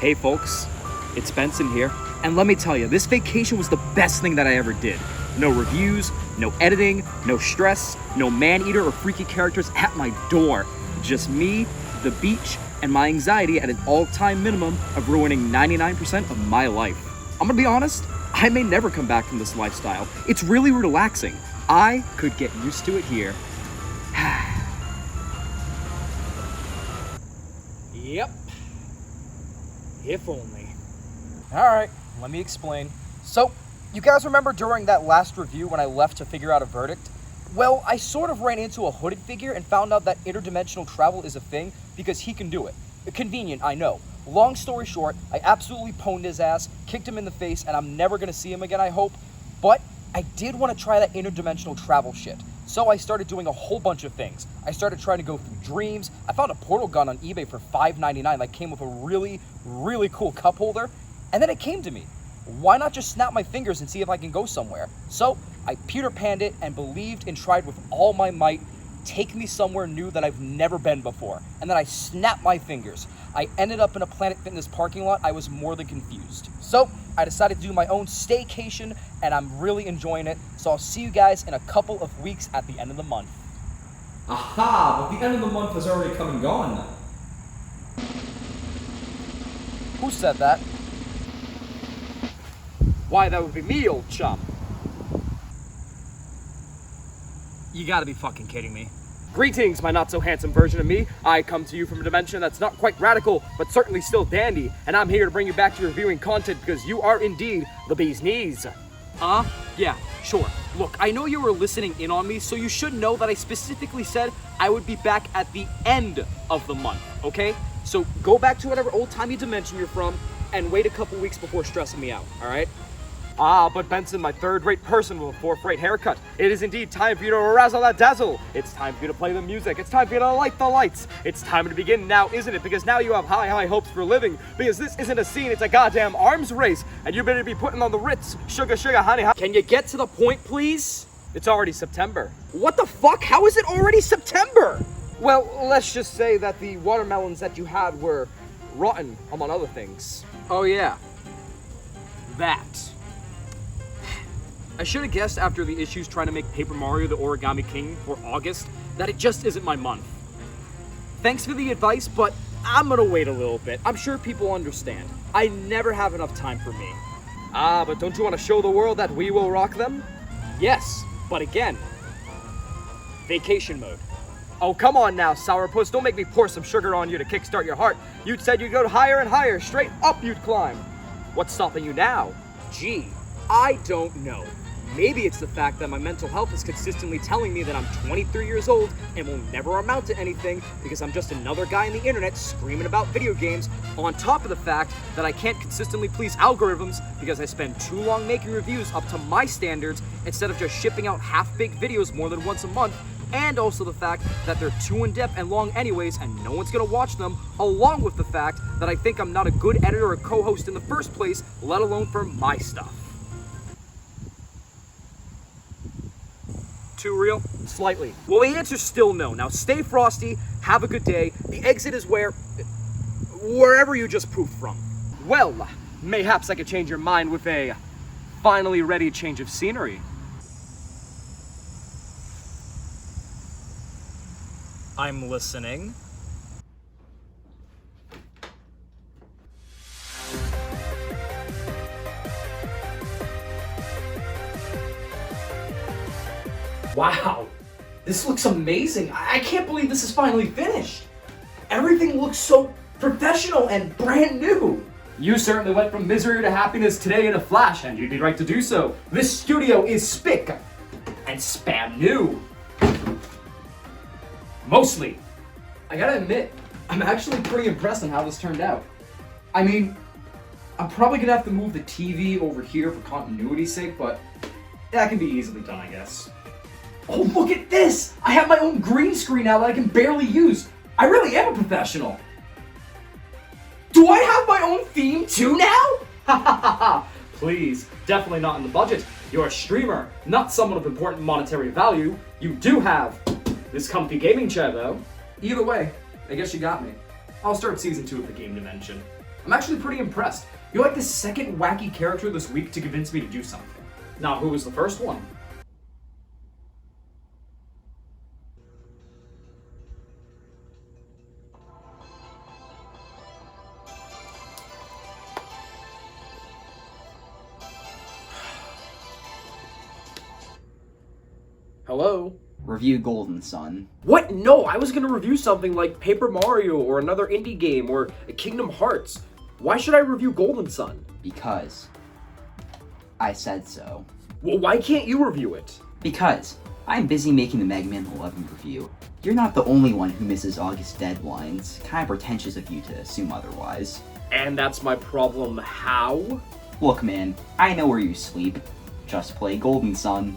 Hey folks, it's Benson here, and let me tell you, this vacation was the best thing that I ever did. No reviews, no editing, no stress, no man-eater or freaky characters at my door. Just me, the beach, and my anxiety at an all-time minimum of ruining 99% of my life. I'm gonna be honest, I may never come back from this lifestyle. It's really relaxing. I could get used to it here. Yep. If only. Alright, let me explain. So, you guys remember during that last review when I left to figure out a verdict? Well, I sort of ran into a hooded figure and found out that interdimensional travel is a thing because he can do it. Convenient, I know. Long story short, I absolutely pwned his ass, kicked him in the face, and I'm never gonna see him again, I hope. But I did want to try that interdimensional travel shit. So I started doing a whole bunch of things. I started trying to go through dreams. I found a portal gun on eBay for $5.99 that came with a really, really cool cup holder. And then it came to me. Why not just snap my fingers and see if I can go somewhere? So I Peter Panned it and believed and tried with all my might. Take me somewhere new that I've never been before. And then I snapped my fingers. I ended up in a Planet Fitness parking lot. I was more than confused. So I decided to do my own staycation, and I'm really enjoying it. So I'll see you guys in a couple of weeks at the end of the month. Aha, but the end of the month has already come and gone then. Who said that? Why, that would be me, old chum. You gotta be fucking kidding me. Greetings, my not-so-handsome version of me. I come to you from a dimension that's not quite radical, but certainly still dandy, and I'm here to bring you back to your viewing content because you are indeed the bee's knees. Yeah, sure. Look, I know you were listening in on me, so you should know that I specifically said I would be back at the end of the month, okay? So go back to whatever old-timey dimension you're from and wait a couple weeks before stressing me out, all right? But Benson, my third-rate person with a fourth-rate haircut. It is indeed time for you to razzle that dazzle. It's time for you to play the music. It's time for you to light the lights. It's time to begin now, isn't it? Because now you have high, high hopes for living. Because this isn't a scene, it's a goddamn arms race. And you better be putting on the Ritz. Sugar, sugar, honey, honey. Can you get to the point, please? It's already September. What the fuck? How is it already September? Well, let's just say that the watermelons that you had were rotten, among other things. Oh, yeah. That. I should have guessed after the issues trying to make Paper Mario the Origami King for August that it just isn't my month. Thanks for the advice, but I'm gonna wait a little bit. I'm sure people understand. I never have enough time for me. But don't you want to show the world that we will rock them? Yes, but again, vacation mode. Oh, come on now, sourpuss. Don't make me pour some sugar on you to kickstart your heart. You said you'd go higher and higher, straight up you'd climb. What's stopping you now? Gee, I don't know. Maybe it's the fact that my mental health is consistently telling me that I'm 23 years old and will never amount to anything because I'm just another guy on the internet screaming about video games, on top of the fact that I can't consistently please algorithms because I spend too long making reviews up to my standards instead of just shipping out half-baked videos more than once a month, and also the fact that they're too in-depth and long anyways and no one's gonna watch them, along with the fact that I think I'm not a good editor or co-host in the first place, let alone for my stuff. Too real? Slightly. Well, the answer's still no. Now stay frosty, have a good day. The exit is wherever you just poofed from. Well, mayhaps I could change your mind with a finally ready change of scenery. I'm listening. Wow, this looks amazing. I can't believe this is finally finished. Everything looks so professional and brand new. You certainly went from misery to happiness today in a flash, and you'd be right to do so. This studio is spick and spam new. Mostly. I gotta admit, I'm actually pretty impressed on how this turned out. I mean, I'm probably gonna have to move the TV over here for continuity's sake, but that can be easily done, I guess. Oh, look at this! I have my own green screen now that I can barely use. I really am a professional. Do I have my own theme too now? Ha ha ha ha! Please, definitely not in the budget. You're a streamer, not someone of important monetary value. You do have this comfy gaming chair, though. Either way, I guess you got me. I'll start season 2 of the game dimension. I'm actually pretty impressed. You're like the second wacky character this week to convince me to do something. Now, who was the first one? Hello? Review Golden Sun. What? No, I was gonna review something like Paper Mario or another indie game or Kingdom Hearts. Why should I review Golden Sun? Because I said so. Well, why can't you review it? Because I'm busy making the Mega Man 11 review. You're not the only one who misses August deadlines. Kinda pretentious of you to assume otherwise. And that's my problem. How? Look, man, I know where you sleep. Just play Golden Sun.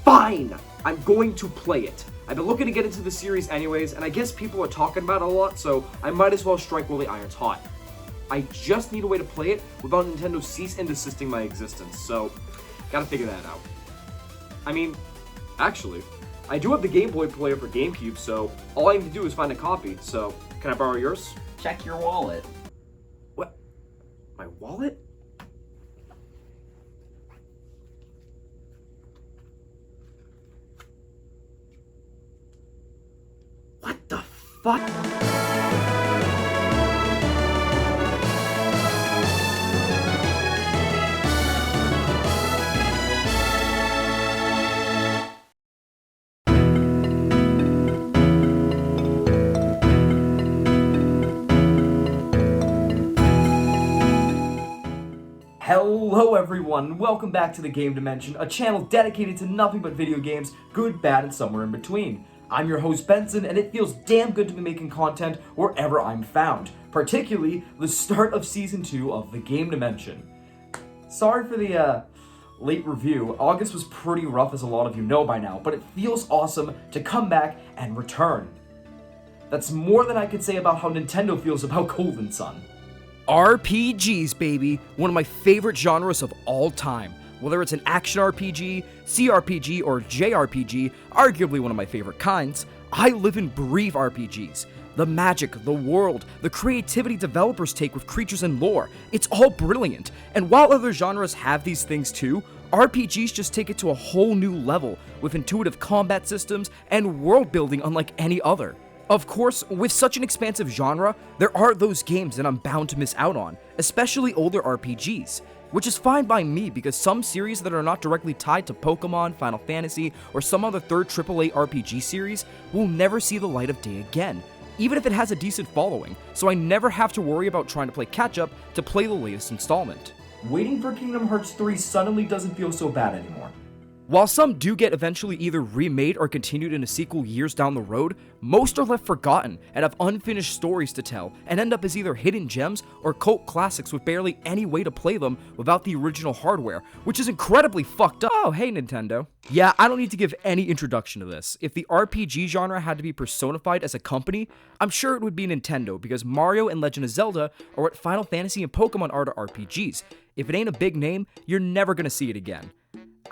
Fine! I'm going to play it. I've been looking to get into the series anyways, and I guess people are talking about it a lot, so I might as well strike while the iron's hot. I just need a way to play it without Nintendo cease and desisting my existence, so gotta figure that out. I mean, actually, I do have the Game Boy player for GameCube, so all I need to do is find a copy, so can I borrow yours? Check your wallet. What? My wallet? What the fuck? Hello everyone, welcome back to the Game Dimension, a channel dedicated to nothing but video games, good, bad, and somewhere in between. I'm your host Benson, and it feels damn good to be making content wherever I'm found, particularly the start of Season 2 of the Game Dimension. Sorry for the late review. August was pretty rough, as a lot of you know by now, but it feels awesome to come back and return. That's more than I could say about how Nintendo feels about Golden Sun. RPGs, baby, one of my favorite genres of all time. Whether it's an action RPG, CRPG, or JRPG, arguably one of my favorite kinds, I live and breathe RPGs. The magic, the world, the creativity developers take with creatures and lore, it's all brilliant. And while other genres have these things too, RPGs just take it to a whole new level, with intuitive combat systems and world building unlike any other. Of course, with such an expansive genre, there are those games that I'm bound to miss out on, especially older RPGs. Which is fine by me, because some series that are not directly tied to Pokemon, Final Fantasy, or some other third AAA RPG series will never see the light of day again, even if it has a decent following, so I never have to worry about trying to play catch-up to play the latest installment. Waiting for Kingdom Hearts 3 suddenly doesn't feel so bad anymore. While some do get eventually either remade or continued in a sequel years down the road, most are left forgotten and have unfinished stories to tell and end up as either hidden gems or cult classics with barely any way to play them without the original hardware, which is incredibly fucked up. Oh, hey Nintendo. Yeah, I don't need to give any introduction to this. If the RPG genre had to be personified as a company, I'm sure it would be Nintendo, because Mario and Legend of Zelda are what Final Fantasy and Pokemon are to RPGs. If it ain't a big name, you're never gonna see it again.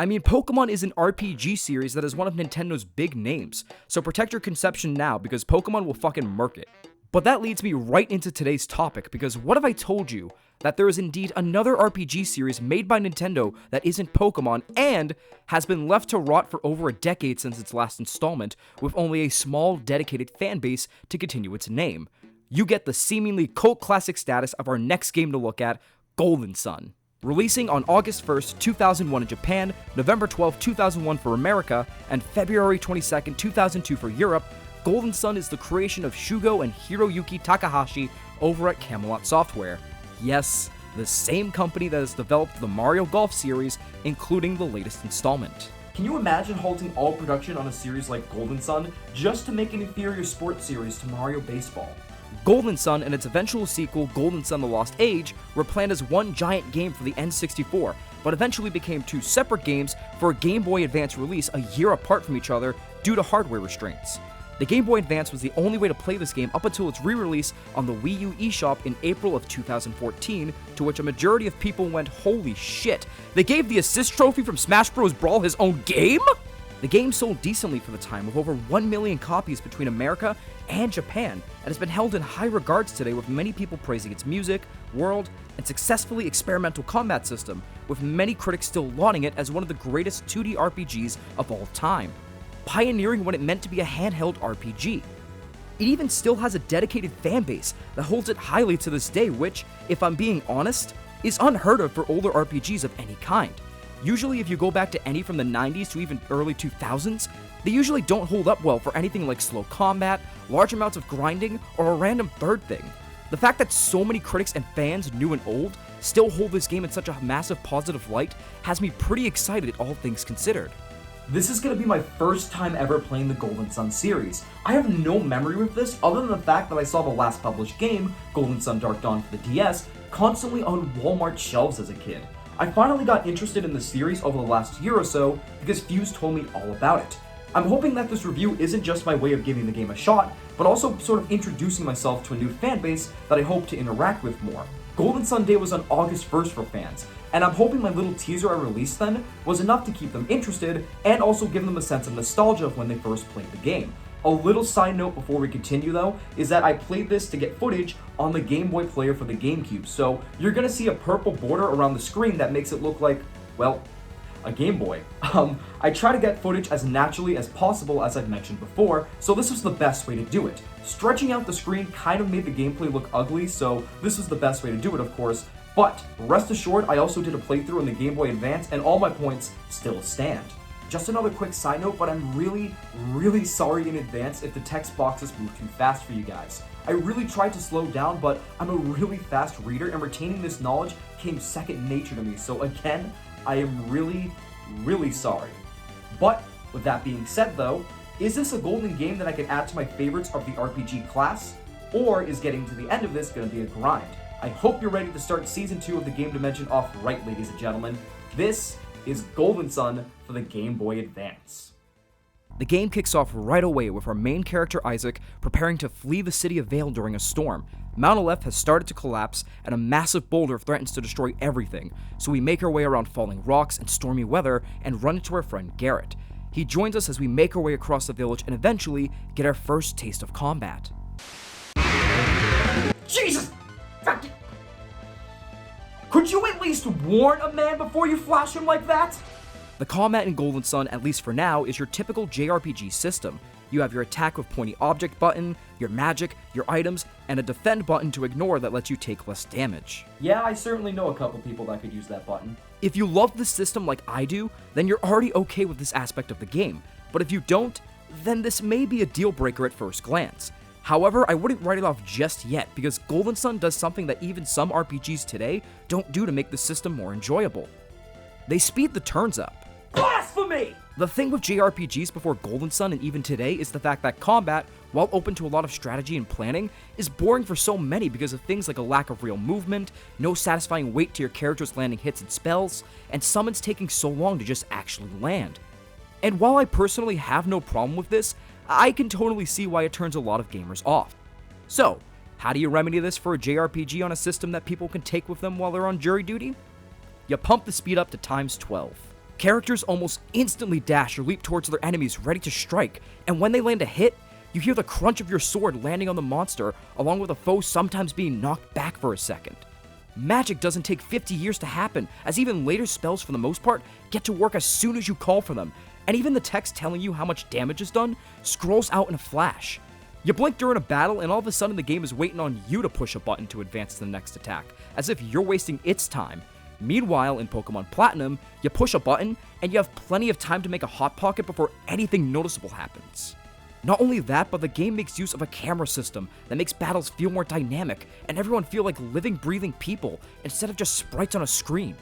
I mean, Pokemon is an RPG series that is one of Nintendo's big names, so protect your conception now, because Pokemon will fucking murk it. But that leads me right into today's topic, because what if I told you that there is indeed another RPG series made by Nintendo that isn't Pokemon, and has been left to rot for over a decade since its last installment, with only a small, dedicated fan base to continue its name? You get the seemingly cult classic status of our next game to look at, Golden Sun. Releasing on August 1st, 2001 in Japan, November 12th, 2001 for America, and February 22nd, 2002 for Europe, Golden Sun is the creation of Shugo and Hiroyuki Takahashi over at Camelot Software. Yes, the same company that has developed the Mario Golf series, including the latest installment. Can you imagine halting all production on a series like Golden Sun just to make an inferior sports series to Mario Baseball? Golden Sun and its eventual sequel, Golden Sun: The Lost Age, were planned as one giant game for the N64, but eventually became two separate games for a Game Boy Advance release a year apart from each other due to hardware restraints. The Game Boy Advance was the only way to play this game up until its re-release on the Wii U eShop in April of 2014, to which a majority of people went, holy shit, they gave the assist trophy from Smash Bros. Brawl his own game? The game sold decently for the time, with over 1 million copies between America and Japan, and has been held in high regards today, with many people praising its music, world, and successfully experimental combat system, with many critics still lauding it as one of the greatest 2D RPGs of all time, pioneering what it meant to be a handheld RPG. It even still has a dedicated fanbase that holds it highly to this day, which, if I'm being honest, is unheard of for older RPGs of any kind. Usually if you go back to any from the 90s to even early 2000s, they usually don't hold up well for anything like slow combat, large amounts of grinding, or a random third thing. The fact that so many critics and fans, new and old, still hold this game in such a massive positive light has me pretty excited, all things considered. This is going to be my first time ever playing the Golden Sun series. I have no memory with this other than the fact that I saw the last published game, Golden Sun Dark Dawn for the DS, constantly on Walmart shelves as a kid. I finally got interested in the series over the last year or so because Fuse told me all about it. I'm hoping that this review isn't just my way of giving the game a shot, but also sort of introducing myself to a new fanbase that I hope to interact with more. Golden Sun Day was on August 1st for fans, and I'm hoping my little teaser I released then was enough to keep them interested and also give them a sense of nostalgia of when they first played the game. A little side note before we continue though, is that I played this to get footage on the Game Boy player for the GameCube, so you're gonna see a purple border around the screen that makes it look like, well, a Game Boy. I try to get footage as naturally as possible, as I've mentioned before, so this was the best way to do it. Stretching out the screen kind of made the gameplay look ugly, so this was the best way to do it, of course, but rest assured I also did a playthrough in the Game Boy Advance and all my points still stand. Just another quick side note, but I'm really sorry in advance if the text boxes move too fast for you guys. I really tried to slow down, but I'm a really fast reader and retaining this knowledge came second nature to me, so again, I am really sorry. But with that being said though, is this a golden game that I can add to my favorites of the RPG class? Or is getting to the end of this going to be a grind? I hope you're ready to start Season 2 of the Game Dimension off right, ladies and gentlemen. This is Golden Sun for the Game Boy Advance. The game kicks off right away with our main character Isaac preparing to flee the city of Vale during a storm. Mount Aleph has started to collapse and a massive boulder threatens to destroy everything, so we make our way around falling rocks and stormy weather and run into our friend Garrett. He joins us as we make our way across the village and eventually get our first taste of combat. Jesus! Could you at least warn a man before you flash him like that? The combat in Golden Sun, at least for now, is your typical JRPG system. You have your attack with pointy object button, your magic, your items, and a defend button to ignore that lets you take less damage. Yeah, I certainly know a couple people that could use that button. If you love this system like I do, then you're already okay with this aspect of the game. But if you don't, then this may be a deal breaker at first glance. However, I wouldn't write it off just yet, because Golden Sun does something that even some RPGs today don't do to make the system more enjoyable. They speed the turns up. Blasphemy! The thing with JRPGs before Golden Sun and even today is the fact that combat, while open to a lot of strategy and planning, is boring for so many because of things like a lack of real movement, no satisfying weight to your characters landing hits and spells, and summons taking so long to just actually land. And while I personally have no problem with this, I can totally see why it turns a lot of gamers off. So, how do you remedy this for a JRPG on a system that people can take with them while they're on jury duty? You pump the speed up to times 12. Characters almost instantly dash or leap towards their enemies ready to strike, and when they land a hit, you hear the crunch of your sword landing on the monster, along with a foe sometimes being knocked back for a second. Magic doesn't take 50 years to happen, as even later spells for the most part get to work as soon as you call for them, and even the text telling you how much damage is done scrolls out in a flash. You blink during a battle and all of a sudden the game is waiting on you to push a button to advance to the next attack, as if you're wasting its time. Meanwhile, in Pokemon Platinum, you push a button, and you have plenty of time to make a Hot Pocket before anything noticeable happens. Not only that, but the game makes use of a camera system that makes battles feel more dynamic, and everyone feel like living, breathing people, instead of just sprites on a screen.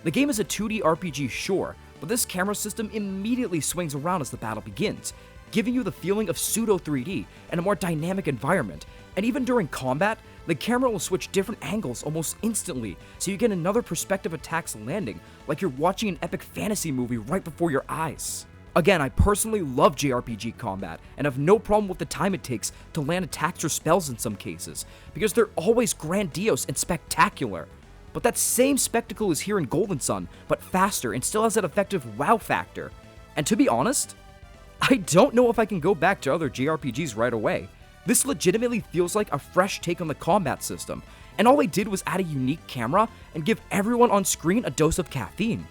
The game is a 2D RPG, sure, but this camera system immediately swings around as the battle begins, giving you the feeling of pseudo 3D and a more dynamic environment, and even during combat, the camera will switch different angles almost instantly, so you get another perspective attacks landing, like you're watching an epic fantasy movie right before your eyes. Again, I personally love JRPG combat, and have no problem with the time it takes to land attacks or spells in some cases, because they're always grandiose and spectacular. But that same spectacle is here in Golden Sun, but faster and still has that effective wow factor. And to be honest, I don't know if I can go back to other JRPGs right away. This legitimately feels like a fresh take on the combat system, and all they did was add a unique camera and give everyone on screen a dose of caffeine.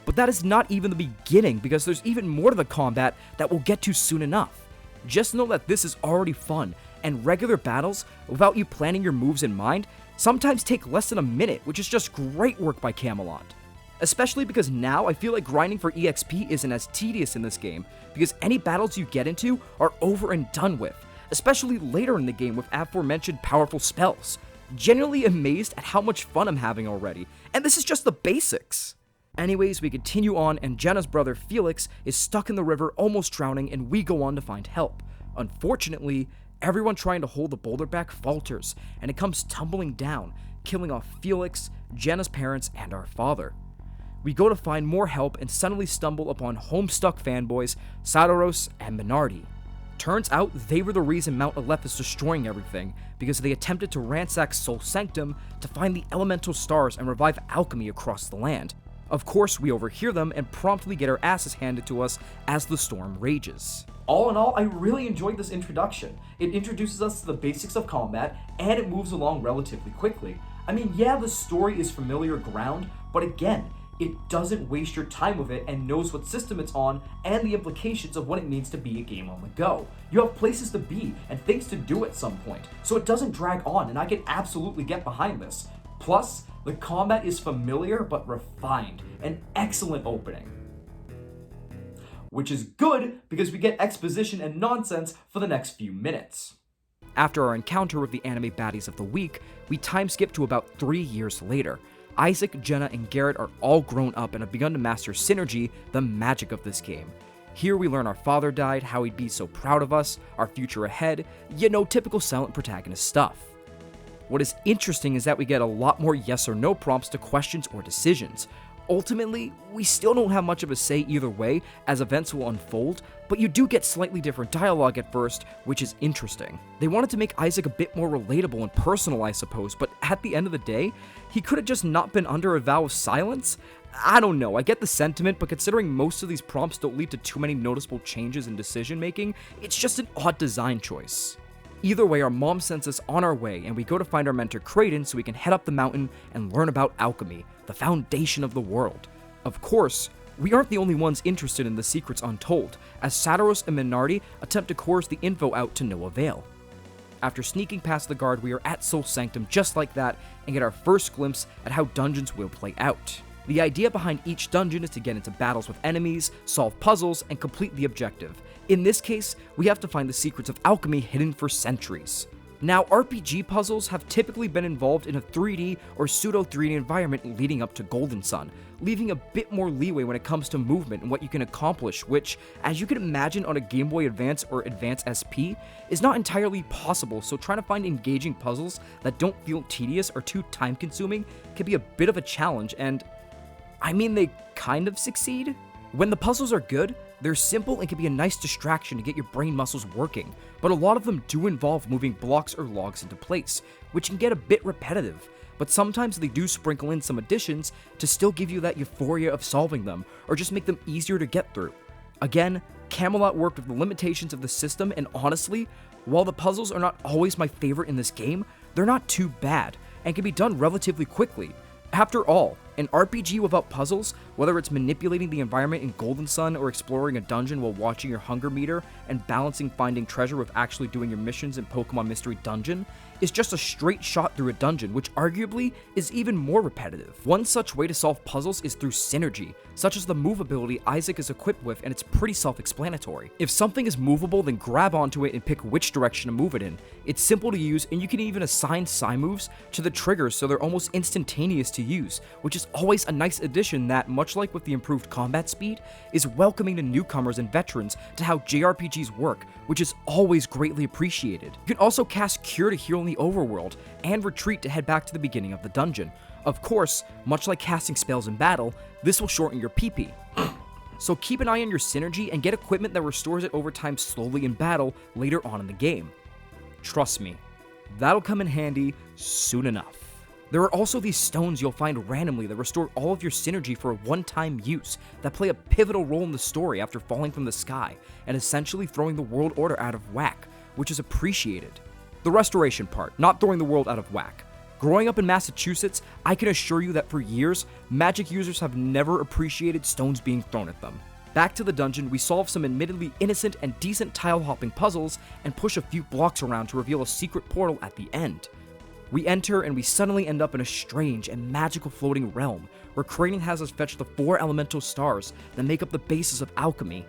But that is not even the beginning, because there's even more to the combat that we'll get to soon enough. Just know that this is already fun, and regular battles, without you planning your moves in mind, sometimes take less than a minute, which is just great work by Camelot. Especially because now I feel like grinding for EXP isn't as tedious in this game, because any battles you get into are over and done with, especially later in the game with aforementioned powerful spells. Genuinely amazed at how much fun I'm having already, and this is just the basics. Anyways, we continue on, and Jenna's brother Felix is stuck in the river almost drowning, and we go on to find help. Unfortunately, everyone trying to hold the boulder back falters, and it comes tumbling down, killing off Felix, Jenna's parents, and our father. We go to find more help and suddenly stumble upon Homestuck fanboys Sadaros and Minardi. Turns out they were the reason Mount Aleph is destroying everything, because they attempted to ransack Sol Sanctum to find the elemental stars and revive alchemy across the land. Of course, we overhear them and promptly get our asses handed to us as the storm rages. All in all, I really enjoyed this introduction. It introduces us to the basics of combat, and it moves along relatively quickly. I mean, yeah, the story is familiar ground, but again, it doesn't waste your time with it and knows what system it's on and the implications of what it means to be a game on the go. You have places to be and things to do at some point, so it doesn't drag on, and I can absolutely get behind this. Plus, the combat is familiar but refined, an excellent opening. Which is good because we get exposition and nonsense for the next few minutes. After our encounter with the anime baddies of the week, we time skip to about 3 years later. Isaac, Jenna, and Garrett are all grown up and have begun to master synergy, the magic of this game. Here we learn our father died, how he'd be so proud of us, our future ahead, typical silent protagonist stuff. What is interesting is that we get a lot more yes or no prompts to questions or decisions. Ultimately, we still don't have much of a say either way as events will unfold, but you do get slightly different dialogue at first, which is interesting. They wanted to make Isaac a bit more relatable and personal, I suppose, but at the end of the day, he could have just not been under a vow of silence? I don't know, I get the sentiment, but considering most of these prompts don't lead to too many noticeable changes in decision making, it's just an odd design choice. Either way, our mom sends us on our way, and we go to find our mentor Kraden so we can head up the mountain and learn about alchemy, the foundation of the world. Of course, we aren't the only ones interested in the secrets untold, as Sadaros and Minardi attempt to coerce the info out to no avail. After sneaking past the guard, we are at Sol Sanctum just like that, and get our first glimpse at how dungeons will play out. The idea behind each dungeon is to get into battles with enemies, solve puzzles, and complete the objective. In this case, we have to find the secrets of alchemy hidden for centuries. Now, RPG puzzles have typically been involved in a 3D or pseudo-3D environment leading up to Golden Sun, leaving a bit more leeway when it comes to movement and what you can accomplish, which, as you can imagine on a Game Boy Advance or Advance SP, is not entirely possible, so trying to find engaging puzzles that don't feel tedious or too time-consuming can be a bit of a challenge, and I mean, they kind of succeed. When the puzzles are good, they're simple and can be a nice distraction to get your brain muscles working, but a lot of them do involve moving blocks or logs into place, which can get a bit repetitive, but sometimes they do sprinkle in some additions to still give you that euphoria of solving them, or just make them easier to get through. Again, Camelot worked with the limitations of the system, and honestly, while the puzzles are not always my favorite in this game, they're not too bad, and can be done relatively quickly. After all, an RPG without puzzles, whether it's manipulating the environment in Golden Sun or exploring a dungeon while watching your hunger meter and balancing finding treasure with actually doing your missions in Pokemon Mystery Dungeon, is just a straight shot through a dungeon, which arguably is even more repetitive. One such way to solve puzzles is through synergy, such as the move ability Isaac is equipped with, and it's pretty self-explanatory. If something is movable, then grab onto it and pick which direction to move it in. It's simple to use, and you can even assign psi moves to the triggers so they're almost instantaneous to use, which is always a nice addition that, much like with the improved combat speed, is welcoming to newcomers and veterans to how JRPGs work, which is always greatly appreciated. You can also cast Cure to heal in the overworld, and Retreat to head back to the beginning of the dungeon. Of course, much like casting spells in battle, this will shorten your PP. So keep an eye on your synergy and get equipment that restores it over time slowly in battle later on in the game. Trust me, that'll come in handy soon enough. There are also these stones you'll find randomly that restore all of your synergy for a one-time use that play a pivotal role in the story after falling from the sky and essentially throwing the world order out of whack, which is appreciated. The restoration part, not throwing the world out of whack. Growing up in Massachusetts, I can assure you that for years, Magic users have never appreciated stones being thrown at them. Back to the dungeon, we solve some admittedly innocent and decent tile-hopping puzzles and push a few blocks around to reveal a secret portal at the end. We enter and we suddenly end up in a strange and magical floating realm where Kraden has us fetch the 4 elemental stars that make up the basis of alchemy.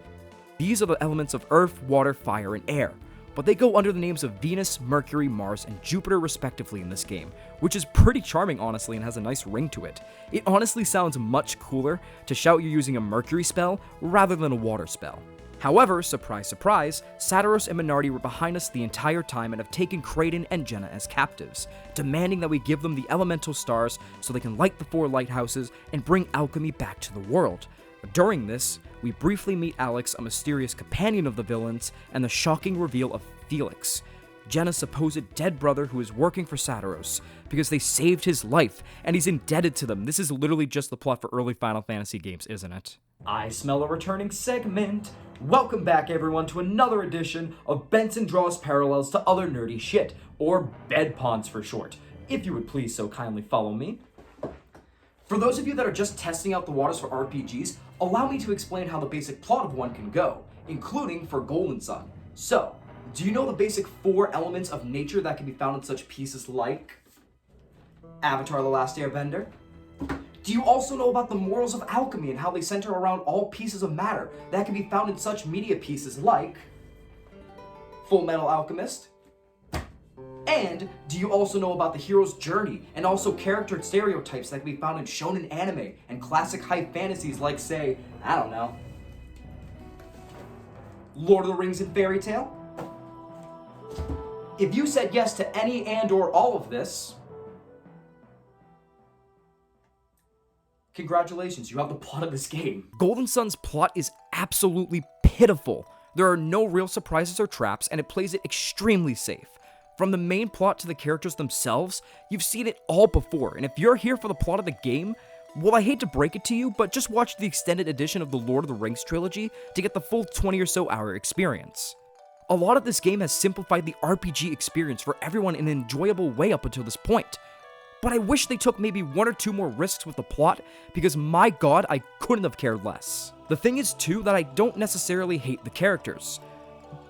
These are the elements of earth, water, fire, and air, but they go under the names of Venus, Mercury, Mars, and Jupiter respectively in this game, which is pretty charming honestly and has a nice ring to it. It honestly sounds much cooler to shout you're using a Mercury spell rather than a water spell. However, surprise surprise, Satiros and Minardi were behind us the entire time and have taken Kraden and Jenna as captives, demanding that we give them the elemental stars so they can light the 4 lighthouses and bring alchemy back to the world. During this, we briefly meet Alex, a mysterious companion of the villains, and the shocking reveal of Felix, Jenna's supposed dead brother who is working for Satiros, because they saved his life, and he's indebted to them. This is literally just the plot for early Final Fantasy games, isn't it? I smell a returning segment. Welcome back, everyone, to another edition of Benson Draws Parallels to Other Nerdy Shit, or Bedpawns for short. If you would please so kindly follow me. For those of you that are just testing out the waters for RPGs, allow me to explain how the basic plot of one can go, including for Golden Sun. So, do you know the basic 4 elements of nature that can be found in such pieces like Avatar: The Last Airbender? Do you also know about the morals of alchemy and how they center around all pieces of matter that can be found in such media pieces like Full Metal Alchemist? And do you also know about the hero's journey and also character stereotypes that can be found in shonen anime and classic high fantasies like, say, I don't know, Lord of the Rings and Fairy Tale? If you said yes to any and or all of this, congratulations, you have the plot of this game. Golden Sun's plot is absolutely pitiful. There are no real surprises or traps, and it plays it extremely safe. From the main plot to the characters themselves, you've seen it all before, and if you're here for the plot of the game, well, I hate to break it to you, but just watch the extended edition of the Lord of the Rings trilogy to get the full 20 or so hour experience. A lot of this game has simplified the RPG experience for everyone in an enjoyable way up until this point. But I wish they took maybe 1 or 2 more risks with the plot, because my god, I couldn't have cared less. The thing is too that I don't necessarily hate the characters,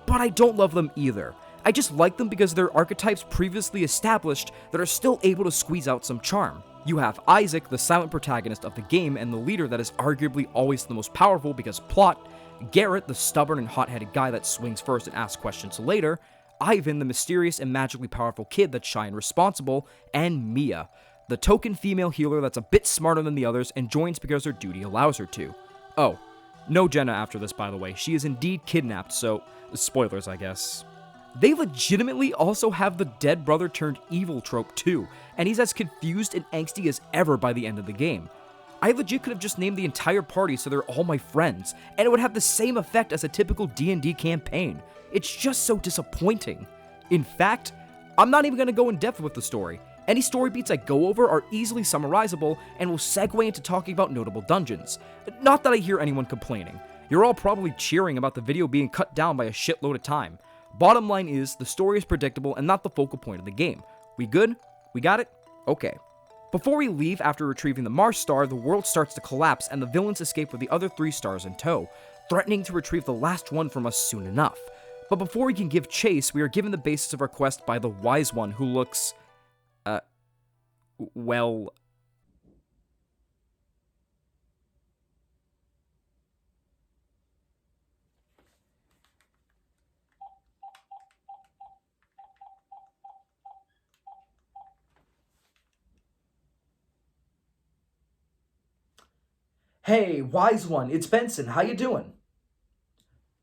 but I don't love them either. I just like them because they're archetypes previously established that are still able to squeeze out some charm. You have Isaac, the silent protagonist of the game and the leader that is arguably always the most powerful because plot, Garrett, the stubborn and hot-headed guy that swings first and asks questions later, Ivan, the mysterious and magically powerful kid that's shy and responsible, and Mia, the token female healer that's a bit smarter than the others and joins because her duty allows her to. Oh, no Jenna after this, by the way. She is indeed kidnapped, so spoilers, I guess. They legitimately also have the dead brother turned evil trope too, and he's as confused and angsty as ever by the end of the game. I legit could have just named the entire party so they're all my friends, and it would have the same effect as a typical D&D campaign. It's just so disappointing. In fact, I'm not even going to go in depth with the story. Any story beats I go over are easily summarizable and will segue into talking about notable dungeons. Not that I hear anyone complaining. You're all probably cheering about the video being cut down by a shitload of time. Bottom line is, the story is predictable and not the focal point of the game. We good? We got it? Okay. Before we leave after retrieving the Mars star, the world starts to collapse and the villains escape with the other 3 stars in tow, threatening to retrieve the last one from us soon enough. But before we can give chase, we are given the basis of our quest by the Wise One who looks, well... Hey, Wise One, it's Benson. How you doing?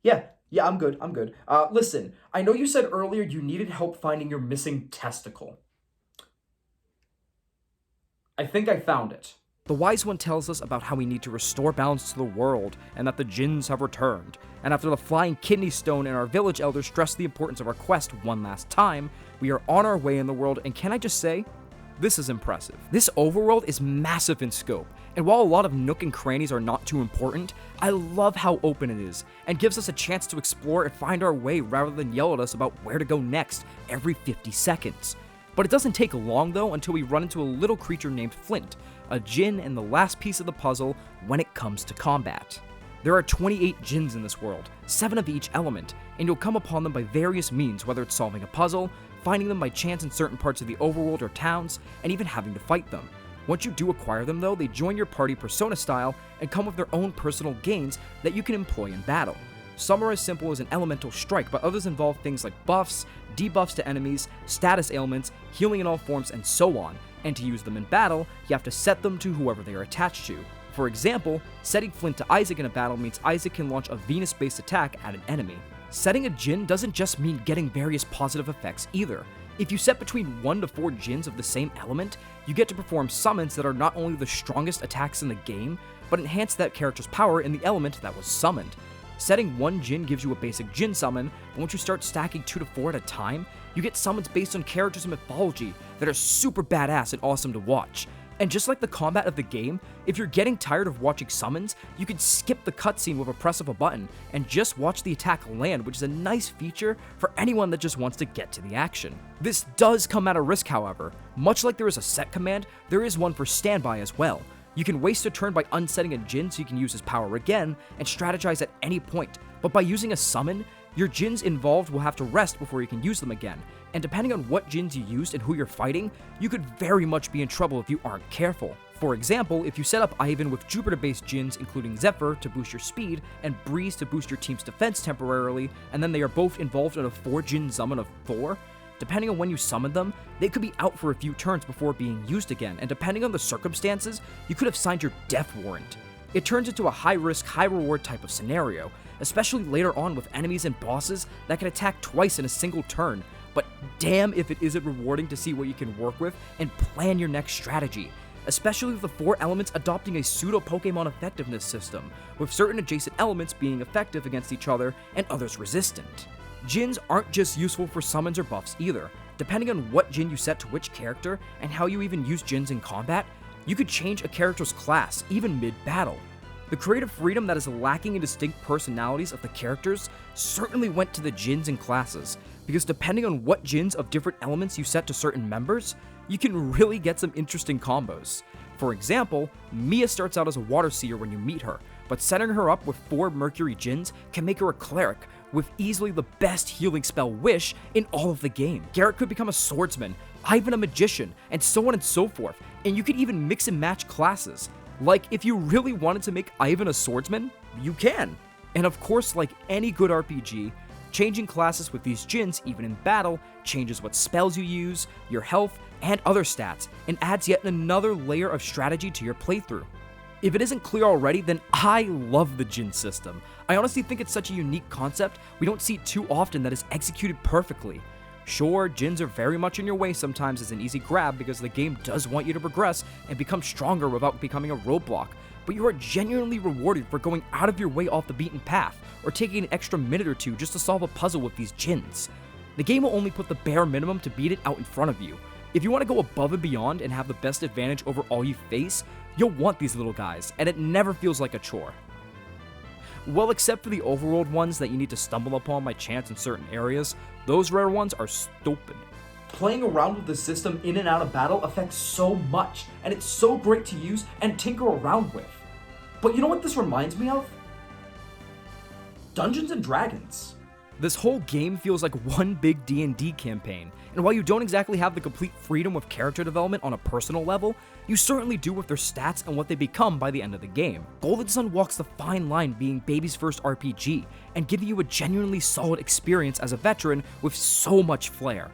Yeah, I'm good. Listen, I know you said earlier you needed help finding your missing testicle. I think I found it. The Wise One tells us about how we need to restore balance to the world, and that the Ginns have returned. And after the flying kidney stone and our village elders stress the importance of our quest one last time, we are on our way in the world, and can I just say, This is impressive. This overworld is massive in scope, and while a lot of nook and crannies are not too important, I love how open it is, and gives us a chance to explore and find our way rather than yell at us about where to go next every 50 seconds. But it doesn't take long though until we run into a little creature named Flint, a Ginn and the last piece of the puzzle when it comes to combat. There are 28 Jinns in this world, 7 of each element, and you'll come upon them by various means, whether it's solving a puzzle, finding them by chance in certain parts of the overworld or towns, and even having to fight them. Once you do acquire them though, they join your party Persona style and come with their own personal gains that you can employ in battle. Some are as simple as an elemental strike, but others involve things like buffs, debuffs to enemies, status ailments, healing in all forms, and so on, and to use them in battle, you have to set them to whoever they are attached to. For example, setting Flint to Isaac in a battle means Isaac can launch a Venus-based attack at an enemy. Setting a Ginn doesn't just mean getting various positive effects either. If you set between 1 to 4 Jinns of the same element, you get to perform summons that are not only the strongest attacks in the game, but enhance that character's power in the element that was summoned. Setting 1 Ginn gives you a basic Ginn summon, but once you start stacking 2 to 4 at a time, you get summons based on characters in mythology that are super badass and awesome to watch. And just like the combat of the game, if you're getting tired of watching summons, you can skip the cutscene with a press of a button and just watch the attack land, which is a nice feature for anyone that just wants to get to the action. This does come at a risk, however. Much like there is a set command, there is one for standby as well. You can waste a turn by unsetting a Ginn so you can use his power again and strategize at any point, but by using a summon, your Jinns involved will have to rest before you can use them again, and depending on what Jinns you used and who you're fighting, you could very much be in trouble if you aren't careful. For example, if you set up Ivan with Jupiter-based Jinns including Zephyr to boost your speed and Breeze to boost your team's defense temporarily, and then they are both involved in a 4 Jinn summon of Thor, depending on when you summon them, they could be out for a few turns before being used again, and depending on the circumstances, you could have signed your death warrant. It turns into a high-risk, high-reward type of scenario, especially later on with enemies and bosses that can attack twice in a single turn, but damn if it isn't rewarding to see what you can work with and plan your next strategy, especially with the 4 elements adopting a pseudo-Pokemon effectiveness system, with certain adjacent elements being effective against each other and others resistant. Jinns aren't just useful for summons or buffs either. Depending on what Ginn you set to which character and how you even use Jinns in combat, you could change a character's class, even mid-battle. The creative freedom that is lacking in distinct personalities of the characters certainly went to the Jinns and classes, because depending on what Jinns of different elements you set to certain members, you can really get some interesting combos. For example, Mia starts out as a water seer when you meet her, but setting her up with 4 Mercury Jinns can make her a cleric, with easily the best healing spell Wish in all of the game. Garrett could become a swordsman, Ivan a magician, and so on and so forth, and you could even mix and match classes. Like, if you really wanted to make Ivan a swordsman, you can. And of course, like any good RPG, changing classes with these Jinns, even in battle, changes what spells you use, your health, and other stats, and adds yet another layer of strategy to your playthrough. If it isn't clear already, then I love the Ginn system. I honestly think it's such a unique concept, we don't see it too often that is executed perfectly. Sure, Jinns are very much in your way sometimes as an easy grab because the game does want you to progress and become stronger without becoming a roadblock, but you are genuinely rewarded for going out of your way off the beaten path, or taking an extra minute or two just to solve a puzzle with these Jinns. The game will only put the bare minimum to beat it out in front of you. If you want to go above and beyond and have the best advantage over all you face, you'll want these little guys, and it never feels like a chore. Well, except for the overworld ones that you need to stumble upon by chance in certain areas, those rare ones are stupid. Playing around with the system in and out of battle affects so much, and it's so great to use and tinker around with. But you know what this reminds me of? Dungeons and Dragons. This whole game feels like one big D&D campaign, and while you don't exactly have the complete freedom with character development on a personal level, you certainly do with their stats and what they become by the end of the game. Golden Sun walks the fine line being baby's first RPG, and giving you a genuinely solid experience as a veteran with so much flair.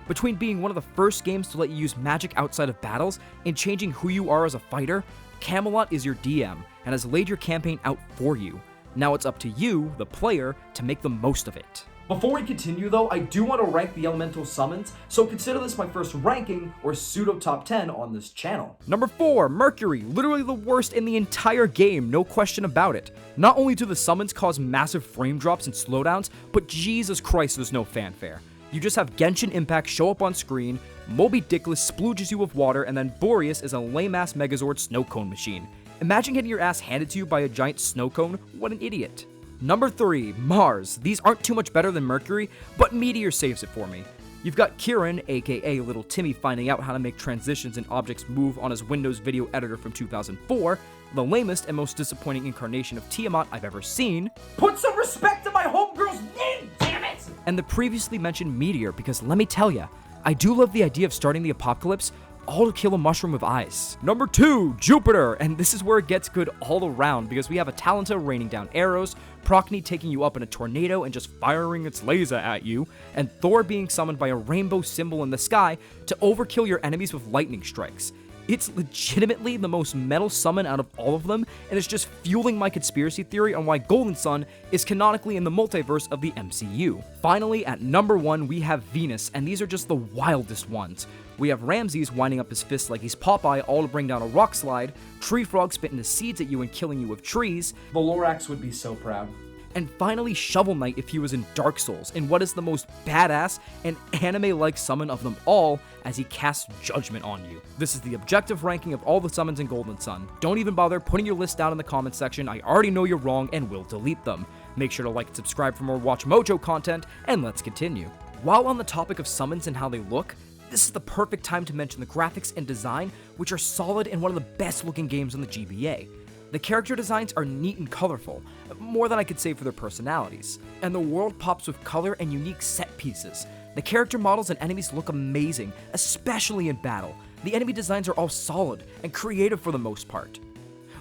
Between being one of the first games to let you use magic outside of battles and changing who you are as a fighter, Camelot is your DM and has laid your campaign out for you. Now it's up to you, the player, to make the most of it. Before we continue though, I do want to rank the elemental summons, so consider this my first ranking, or pseudo top 10 on this channel. Number 4, Mercury, literally the worst in the entire game, no question about it. Not only do the summons cause massive frame drops and slowdowns, but Jesus Christ there's no fanfare. You just have Genshin Impact show up on screen, Moby Dickless splooges you with water, and then Boreas is a lame-ass Megazord snow cone machine. Imagine getting your ass handed to you by a giant snow cone. What an idiot. Number 3, Mars. These aren't too much better than Mercury, but Meteor saves it for me. You've got Kieran, aka Little Timmy, finding out how to make transitions and objects move on his Windows video editor from 2004, the lamest and most disappointing incarnation of Tiamat I've ever seen. Put some respect to my homegirl's name, damn it! And the previously mentioned Meteor, because let me tell ya, I do love the idea of starting the apocalypse, all to kill a mushroom with eyes. Number 2, Jupiter, and this is where it gets good all around because we have Atalanta raining down arrows, Procne taking you up in a tornado and just firing its laser at you, and Thor being summoned by a rainbow symbol in the sky to overkill your enemies with lightning strikes. It's legitimately the most metal summon out of all of them, and it's just fueling my conspiracy theory on why Golden Sun is canonically in the multiverse of the MCU. Finally, at number 1, we have Venus, and these are just the wildest ones. We have Ramses winding up his fists like he's Popeye, all to bring down a rock slide, Tree Frog spitting the seeds at you and killing you with trees, The Lorax would be so proud. and finally Shovel Knight if he was in Dark Souls, in what is the most badass and anime-like summon of them all as he casts Judgment on you. This is the objective ranking of all the summons in Golden Sun. Don't even bother putting your list down in the comments section, I already know you're wrong and will delete them. Make sure to like and subscribe for more Watch Mojo content, and let's continue. While on the topic of summons and how they look, this is the perfect time to mention the graphics and design, which are solid and one of the best looking games on the GBA. The character designs are neat and colorful, more than I could say for their personalities, and the world pops with color and unique set pieces. The character models and enemies look amazing, especially in battle. The enemy designs are all solid and creative for the most part.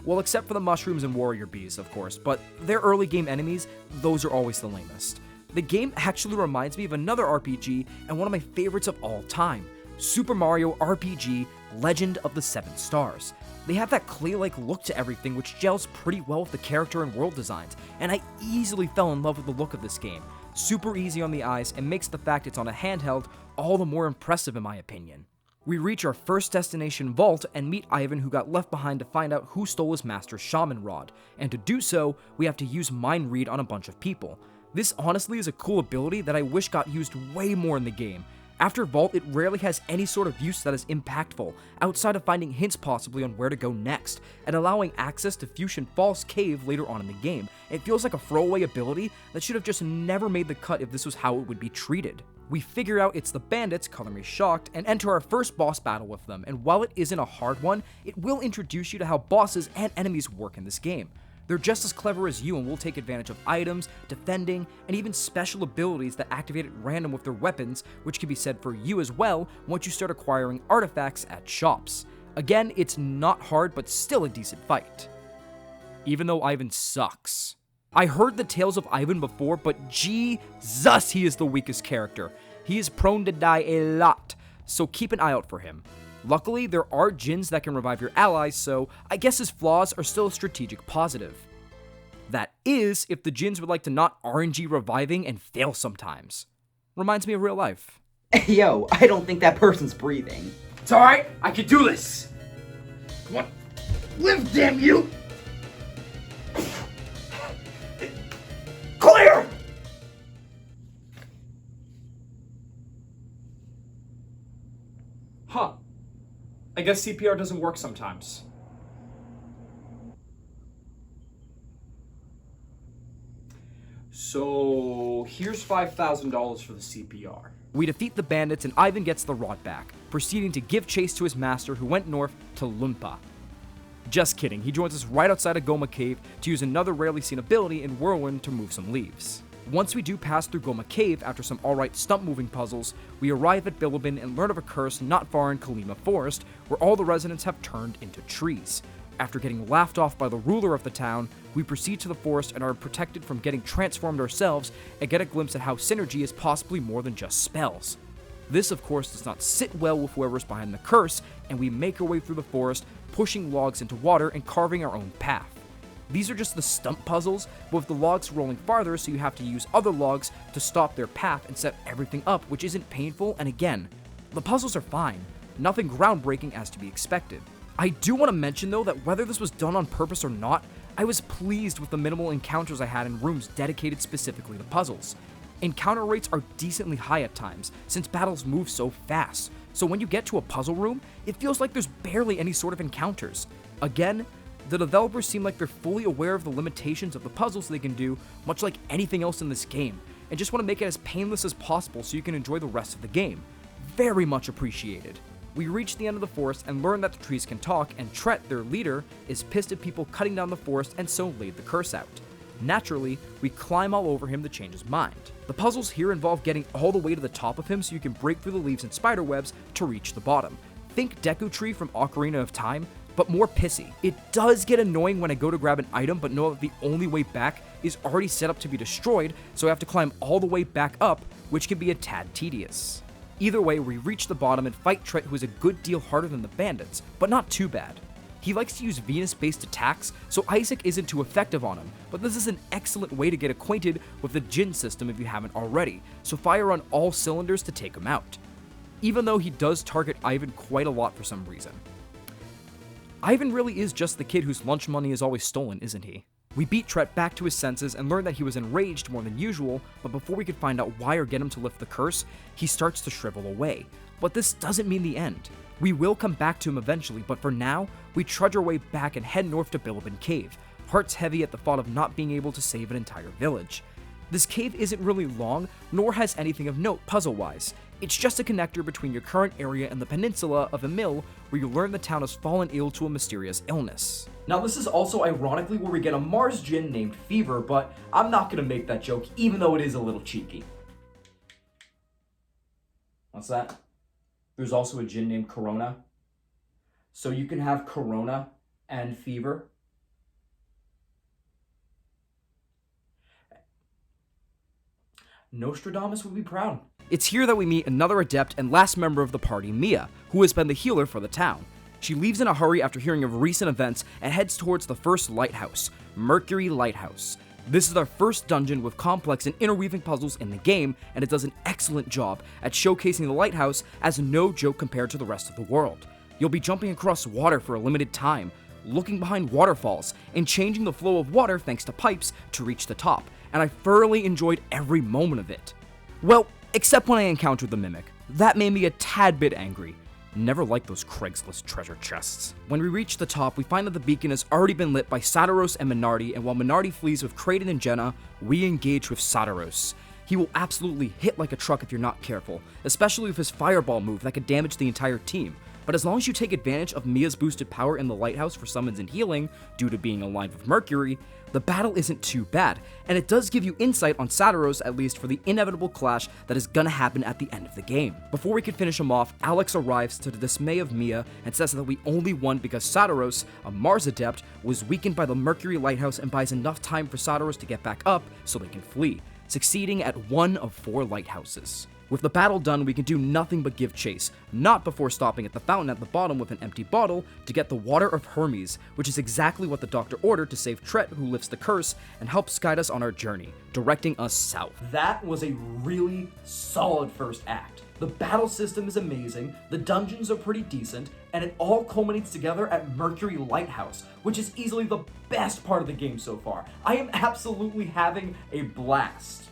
Well, except for the mushrooms and warrior bees, of course, but their early game enemies, those are always the lamest. The game actually reminds me of another RPG and one of my favorites of all time, Super Mario RPG Legend of the Seven Stars. They have that clay-like look to everything which gels pretty well with the character and world designs, and I easily fell in love with the look of this game. Super easy on the eyes and makes the fact it's on a handheld all the more impressive in my opinion. We reach our first destination, Vault, and meet Ivan, who got left behind to find out who stole his master's shaman rod, and to do so, we have to use mind read on a bunch of people. This honestly is a cool ability that I wish got used way more in the game. After Vault, it rarely has any sort of use that is impactful, outside of finding hints possibly on where to go next, and allowing access to Fusion Falls Cave later on in the game. It feels like a throwaway ability that should have just never made the cut if this was how it would be treated. We figure out it's the bandits, color me shocked, and enter our first boss battle with them, and while it isn't a hard one, it will introduce you to how bosses and enemies work in this game. They're just as clever as you and will take advantage of items, defending, and even special abilities that activate at random with their weapons, which can be said for you as well once you start acquiring artifacts at shops. Again, it's not hard, but still a decent fight. Even though Ivan sucks. I heard the tales of Ivan before, but Jesus, he is the weakest character. He is prone to die a lot, so keep an eye out for him. Luckily, there are Djinns that can revive your allies, so I guess his flaws are still a strategic positive. That is, if the Djinns would like to not RNG reviving and fail sometimes. Reminds me of real life. Yo, I don't think that person's breathing. It's alright, I can do this! Come on, live, damn you! Clear! Huh. I guess CPR doesn't work sometimes. So, here's $5,000 for the CPR. We defeat the bandits and Ivan gets the rod back, proceeding to give chase to his master who went north to Lumpa. Just kidding, he joins us right outside of Goma Cave to use another rarely seen ability in Whirlwind to move some leaves. Once we do pass through Goma Cave after some alright stump moving puzzles, we arrive at Bilibin and learn of a curse not far in Kalima Forest, where all the residents have turned into trees. After getting laughed off by the ruler of the town, we proceed to the forest and are protected from getting transformed ourselves and get a glimpse at how synergy is possibly more than just spells. This, of course, does not sit well with whoever's behind the curse, and we make our way through the forest, pushing logs into water and carving our own path. These are just the stump puzzles, but with the logs rolling farther, so you have to use other logs to stop their path and set everything up, which isn't painful, and again, the puzzles are fine. Nothing groundbreaking as to be expected. I do want to mention though that whether this was done on purpose or not, I was pleased with the minimal encounters I had in rooms dedicated specifically to puzzles. Encounter rates are decently high at times, since battles move so fast, so when you get to a puzzle room, it feels like there's barely any sort of encounters. Again, the developers seem like they're fully aware of the limitations of the puzzles they can do, much like anything else in this game, and just want to make it as painless as possible so you can enjoy the rest of the game. Very much appreciated. We reach the end of the forest and learn that the trees can talk, and Tret, their leader, is pissed at people cutting down the forest and so laid the curse out. Naturally, we climb all over him to change his mind. The puzzles here involve getting all the way to the top of him so you can break through the leaves and spider webs to reach the bottom. Think Deku Tree from Ocarina of Time, but more pissy. It does get annoying when I go to grab an item but know that the only way back is already set up to be destroyed, so I have to climb all the way back up, which can be a tad tedious. Either way, we reach the bottom and fight Tret, who is a good deal harder than the bandits, but not too bad. He likes to use Venus-based attacks, so Isaac isn't too effective on him, but this is an excellent way to get acquainted with the Ginn system if you haven't already, so fire on all cylinders to take him out. Even though he does target Ivan quite a lot for some reason. Ivan really is just the kid whose lunch money is always stolen, isn't he? We beat Tret back to his senses and learn that he was enraged more than usual, but before we could find out why or get him to lift the curse, he starts to shrivel away. But this doesn't mean the end. We will come back to him eventually, but for now, we trudge our way back and head north to Bilibin Cave, hearts heavy at the thought of not being able to save an entire village. This cave isn't really long, nor has anything of note puzzle-wise. It's just a connector between your current area and the peninsula of Emil, where you learn the town has fallen ill to a mysterious illness. Now this is also ironically where we get a Mars Djinn named Fever, but I'm not gonna make that joke, even though it is a little cheeky. What's that? There's also a Djinn named Corona. So you can have Corona and Fever. Nostradamus would be proud. It's here that we meet another adept and last member of the party, Mia, who has been the healer for the town. She leaves in a hurry after hearing of recent events and heads towards the first lighthouse, Mercury Lighthouse. This is our first dungeon with complex and interweaving puzzles in the game, and it does an excellent job at showcasing the lighthouse as no joke compared to the rest of the world. You'll be jumping across water for a limited time, looking behind waterfalls, and changing the flow of water thanks to pipes to reach the top, and I thoroughly enjoyed every moment of it. Well, except when I encountered the Mimic. That made me a tad bit angry. Never liked those Craigslist treasure chests. When we reach the top, we find that the beacon has already been lit by Sadaros and Minardi, and while Minardi flees with Kraden and Jenna, we engage with Sadaros. He will absolutely hit like a truck if you're not careful, especially with his fireball move that could damage the entire team. But as long as you take advantage of Mia's boosted power in the lighthouse for summons and healing, due to being aligned with Mercury, the battle isn't too bad, and it does give you insight on Sadaros at least for the inevitable clash that is gonna happen at the end of the game. Before we can finish him off, Alex arrives to the dismay of Mia and says that we only won because Sadaros, a Mars adept, was weakened by the Mercury lighthouse and buys enough time for Sadaros to get back up so they can flee, succeeding at 1 of 4 lighthouses. With the battle done, we can do nothing but give chase, not before stopping at the fountain at the bottom with an empty bottle to get the Water of Hermes, which is exactly what the doctor ordered to save Tret, who lifts the curse and helps guide us on our journey, directing us south. That was a really solid first act. The battle system is amazing, the dungeons are pretty decent, and it all culminates together at Mercury Lighthouse, which is easily the best part of the game so far. I am absolutely having a blast.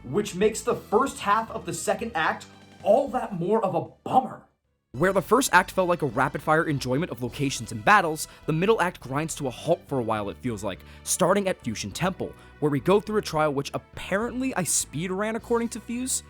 Which makes the first half of the second act all that more of a bummer. Where the first act felt like a rapid-fire enjoyment of locations and battles, the middle act grinds to a halt for a while, it feels like, starting at Fusion Temple, where we go through a trial which apparently I speed ran according to Fuse.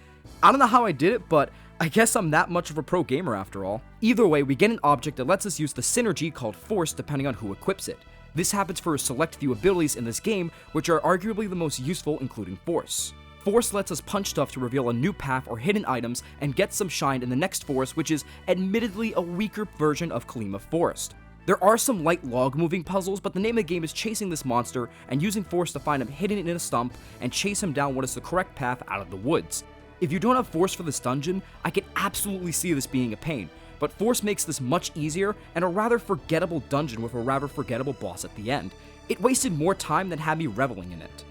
I don't know how I did it, but I guess I'm that much of a pro gamer after all. Either way, we get an object that lets us use the synergy called Force depending on who equips it. This happens for a select few abilities in this game, which are arguably the most useful, including Force. Force lets us punch stuff to reveal a new path or hidden items and get some shine in the next forest, which is admittedly a weaker version of Kalima Forest. There are some light log moving puzzles, but the name of the game is chasing this monster and using Force to find him hidden in a stump and chase him down what is the correct path out of the woods. If you don't have Force for this dungeon, I can absolutely see this being a pain, but Force makes this much easier and a rather forgettable dungeon with a rather forgettable boss at the end. It wasted more time than had me reveling in it.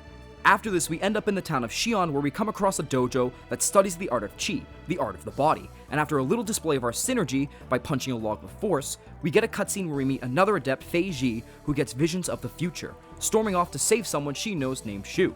After this, we end up in the town of Xi'an, where we come across a dojo that studies the art of Qi, the art of the body, and after a little display of our synergy by punching a log with Force, we get a cutscene where we meet another adept, Fei Ji, who gets visions of the future, storming off to save someone she knows named Shu.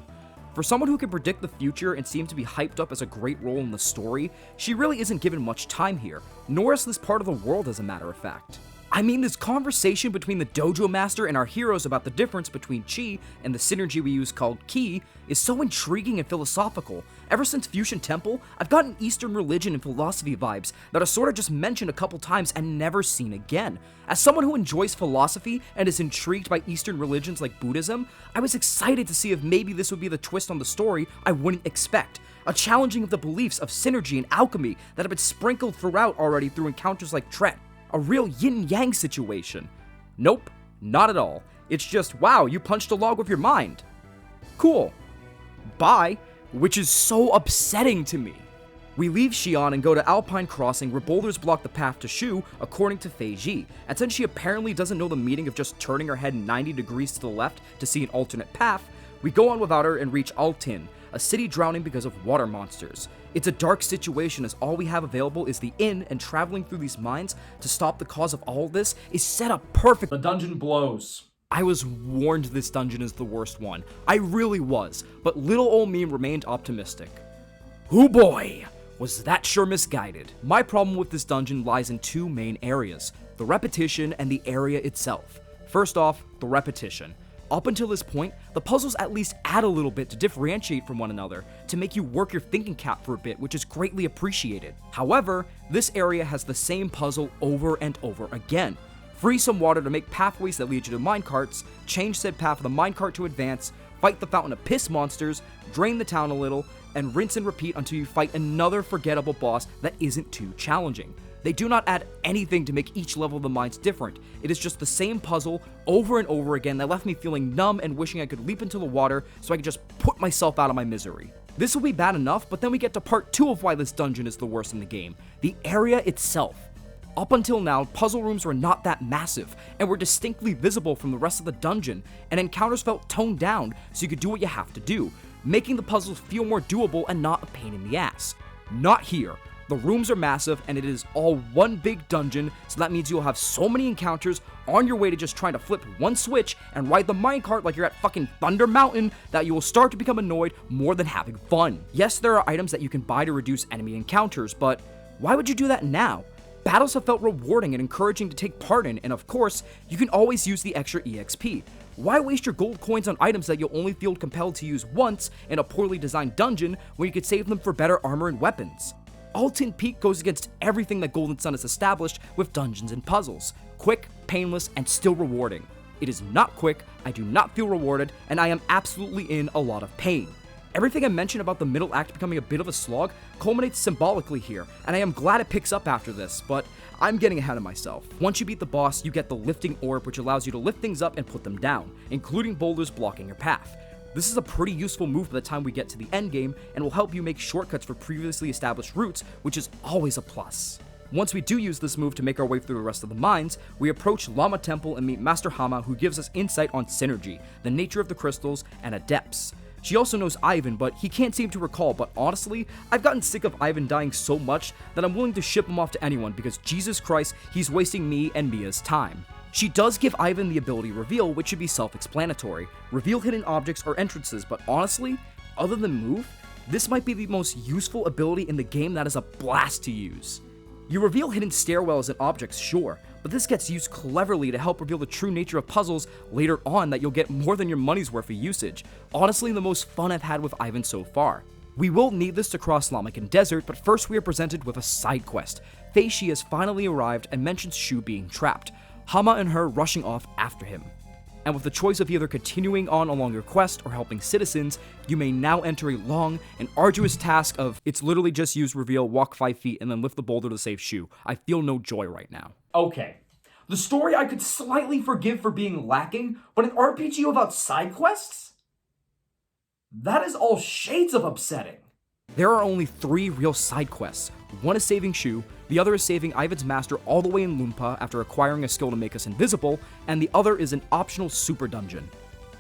For someone who can predict the future and seems to be hyped up as a great role in the story, she really isn't given much time here, nor is this part of the world as a matter of fact. I mean, this conversation between the dojo master and our heroes about the difference between chi and the synergy we use called ki is so intriguing and philosophical. Ever since Fusion Temple, I've gotten Eastern religion and philosophy vibes that are sort of just mentioned a couple times and never seen again. As someone who enjoys philosophy and is intrigued by Eastern religions like Buddhism, I was excited to see if maybe this would be the twist on the story I wouldn't expect. A challenging of the beliefs of synergy and alchemy that have been sprinkled throughout already through encounters like Tret. A real yin-yang situation. Nope, not at all. It's just, wow, you punched a log with your mind. Cool. Bye, which is so upsetting to me. We leave Xi'an and go to Alpine Crossing where boulders block the path to Shu according to Fei Ji, and since she apparently doesn't know the meaning of just turning her head 90 degrees to the left to see an alternate path, we go on without her and reach Altin, a city drowning because of water monsters. It's a dark situation as all we have available is the inn, and traveling through these mines to stop the cause of all this is set up perfect. The dungeon blows. I was warned this dungeon is the worst one. I really was, but little old me remained optimistic. Hoo boy, was that sure misguided. My problem with this dungeon lies in two main areas, the repetition and the area itself. First off, the repetition. Up until this point, the puzzles at least add a little bit to differentiate from one another, to make you work your thinking cap for a bit, which is greatly appreciated. However, this area has the same puzzle over and over again. Freeze some water to make pathways that lead you to minecarts, change said path of the minecart to advance, fight the fountain of piss monsters, drain the town a little, and rinse and repeat until you fight another forgettable boss that isn't too challenging. They do not add anything to make each level of the mines different. It is just the same puzzle over and over again that left me feeling numb and wishing I could leap into the water so I could just put myself out of my misery. This will be bad enough, but then we get to part 2 of why this dungeon is the worst in the game, the area itself. Up until now, puzzle rooms were not that massive, and were distinctly visible from the rest of the dungeon, and encounters felt toned down so you could do what you have to do, making the puzzles feel more doable and not a pain in the ass. Not here. The rooms are massive, and it is all one big dungeon, so that means you'll have so many encounters on your way to just trying to flip one switch and ride the minecart like you're at fucking Thunder Mountain that you will start to become annoyed more than having fun. Yes, there are items that you can buy to reduce enemy encounters, but why would you do that now? Battles have felt rewarding and encouraging to take part in, and of course, you can always use the extra EXP. Why waste your gold coins on items that you'll only feel compelled to use once in a poorly designed dungeon when you could save them for better armor and weapons? Altin Peak goes against everything that Golden Sun has established with dungeons and puzzles. Quick, painless, and still rewarding. It is not quick, I do not feel rewarded, and I am absolutely in a lot of pain. Everything I mentioned about the middle act becoming a bit of a slog culminates symbolically here, and I am glad it picks up after this, but I'm getting ahead of myself. Once you beat the boss, you get the lifting orb, which allows you to lift things up and put them down, including boulders blocking your path. This is a pretty useful move by the time we get to the endgame, and will help you make shortcuts for previously established routes, which is always a plus. Once we do use this move to make our way through the rest of the mines, we approach Lama Temple and meet Master Hama, who gives us insight on synergy, the nature of the crystals, and adepts. She also knows Ivan, but he can't seem to recall, but honestly, I've gotten sick of Ivan dying so much that I'm willing to ship him off to anyone because Jesus Christ, he's wasting me and Mia's time. She does give Ivan the ability Reveal, which should be self-explanatory. Reveal hidden objects or entrances, but honestly, other than move, this might be the most useful ability in the game that is a blast to use. You reveal hidden stairwells and objects, sure, but this gets used cleverly to help reveal the true nature of puzzles later on that you'll get more than your money's worth of usage. Honestly, the most fun I've had with Ivan so far. We will need this to cross Lamakan Desert, but first we are presented with a side quest. Fei Shi has finally arrived and mentions Shu being trapped, Hama and her rushing off after him. And with the choice of either continuing on along your quest or helping citizens, you may now enter a long and arduous task of, it's literally just use Reveal, walk 5 feet, and then lift the boulder to save Shu. I feel no joy right now. Okay. The story I could slightly forgive for being lacking, but an RPG without side quests? That is all shades of upsetting. There are only 3 real side quests. One is saving Shu, the other is saving Ivan's master all the way in Loompa after acquiring a skill to make us invisible, and the other is an optional super dungeon.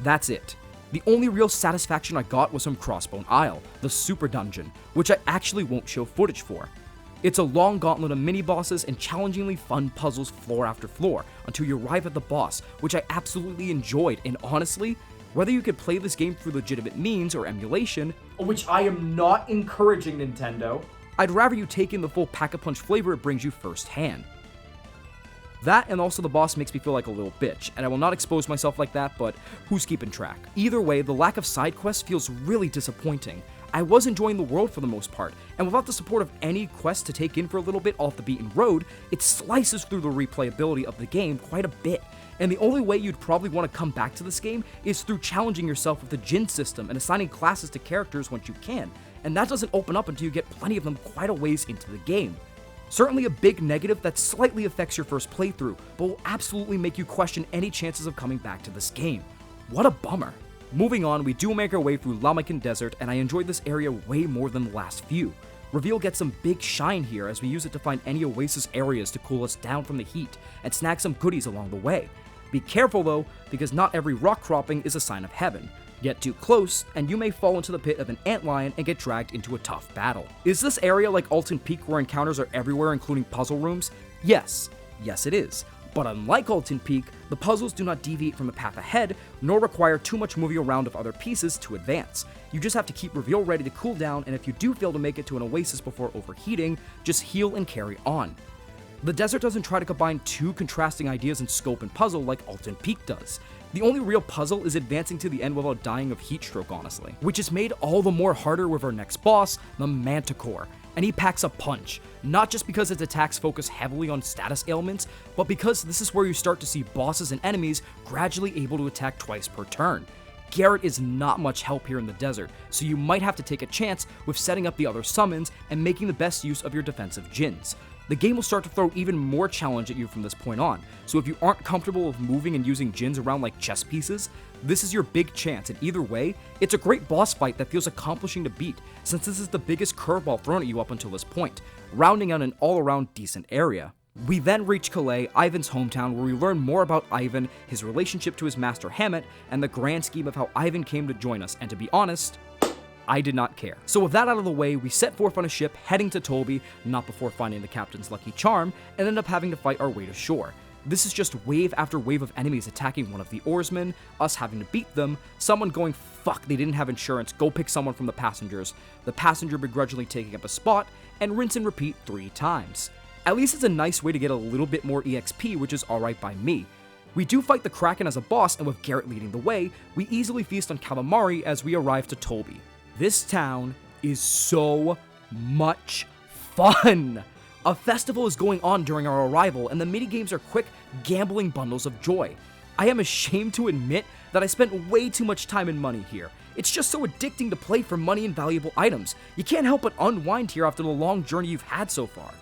That's it. The only real satisfaction I got was from Crossbone Isle, the super dungeon, which I actually won't show footage for. It's a long gauntlet of mini-bosses and challengingly fun puzzles floor after floor, until you arrive at the boss, which I absolutely enjoyed, and honestly, Whether you could play this game through legitimate means or emulation, Which I am not encouraging, Nintendo. I'd rather you take in the full Pack-a-Punch flavor it brings you firsthand. That and also the boss makes me feel like a little bitch, and I will not expose myself like that, but who's keeping track? Either way, the lack of side quests feels really disappointing. I was enjoying the world for the most part, and without the support of any quest to take in for a little bit off the beaten road, it slices through the replayability of the game quite a bit. And the only way you'd probably want to come back to this game is through challenging yourself with the Ginn system and assigning classes to characters once you can, and that doesn't open up until you get plenty of them quite a ways into the game. Certainly a big negative that slightly affects your first playthrough, but will absolutely make you question any chances of coming back to this game. What a bummer. Moving on, we do make our way through Lamakan Desert, and I enjoyed this area way more than the last few. Reveal gets some big shine here as we use it to find any oasis areas to cool us down from the heat, and snag some goodies along the way. Be careful though, because not every rock cropping is a sign of heaven. Get too close, and you may fall into the pit of an antlion and get dragged into a tough battle. Is this area like Alton Peak where encounters are everywhere including puzzle rooms? Yes. Yes it is. But unlike Alton Peak, the puzzles do not deviate from the path ahead, nor require too much moving around of other pieces to advance. You just have to keep Reveal ready to cool down, and if you do fail to make it to an oasis before overheating, just heal and carry on. The desert doesn't try to combine two contrasting ideas in scope and puzzle like Alton Peak does. The only real puzzle is advancing to the end without dying of heat stroke, honestly. Which is made all the more harder with our next boss, the Manticore. And he packs a punch, not just because its attacks focus heavily on status ailments, but because this is where you start to see bosses and enemies gradually able to attack twice per turn. Garrett is not much help here in the desert, so you might have to take a chance with setting up the other summons and making the best use of your defensive Djinns. The game will start to throw even more challenge at you from this point on, so if you aren't comfortable with moving and using Djinns around like chess pieces, this is your big chance, and either way, it's a great boss fight that feels accomplishing to beat, since this is the biggest curveball thrown at you up until this point, rounding out an all-around decent area. We then reach Calais, Ivan's hometown, where we learn more about Ivan, his relationship to his master Hammett, and the grand scheme of how Ivan came to join us, and to be honest, I did not care. So with that out of the way, we set forth on a ship heading to Tolby, not before finding the captain's lucky charm, and end up having to fight our way to shore. This is just wave after wave of enemies attacking one of the oarsmen, us having to beat them, someone going fuck they didn't have insurance, go pick someone from the passengers, the passenger begrudgingly taking up a spot, and rinse and repeat 3 times. At least it's a nice way to get a little bit more EXP, which is alright by me. We do fight the Kraken as a boss, and with Garrett leading the way, we easily feast on calamari as we arrive to Tolby. This town is so much fun! A festival is going on during our arrival, and the minigames are quick, gambling bundles of joy. I am ashamed to admit that I spent way too much time and money here. It's just so addicting to play for money and valuable items. You can't help but unwind here after the long journey you've had so far.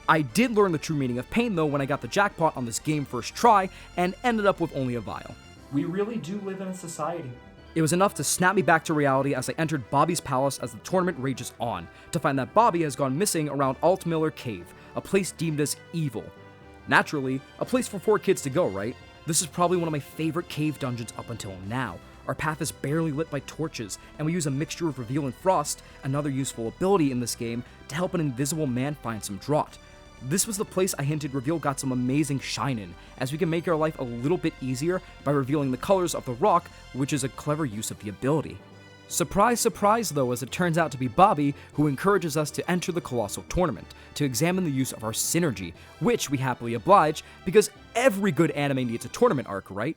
I did learn the true meaning of pain though when I got the jackpot on this game first try, and ended up with only a vial. We really do live in a society. It was enough to snap me back to reality as I entered Bobby's palace as the tournament rages on, to find that Bobby has gone missing around Altmiller Cave, a place deemed as evil. Naturally, a place for 4 kids to go, right? This is probably one of my favorite cave dungeons up until now. Our path is barely lit by torches, and we use a mixture of Reveal and Frost, another useful ability in this game, to help an invisible man find some draught. This was the place I hinted Reveal got some amazing shine in, as we can make our life a little bit easier by revealing the colors of the rock, which is a clever use of the ability. Surprise, surprise though, as it turns out to be Bobby who encourages us to enter the Colossal Tournament, to examine the use of our synergy, which we happily oblige, because every good anime needs a tournament arc, right?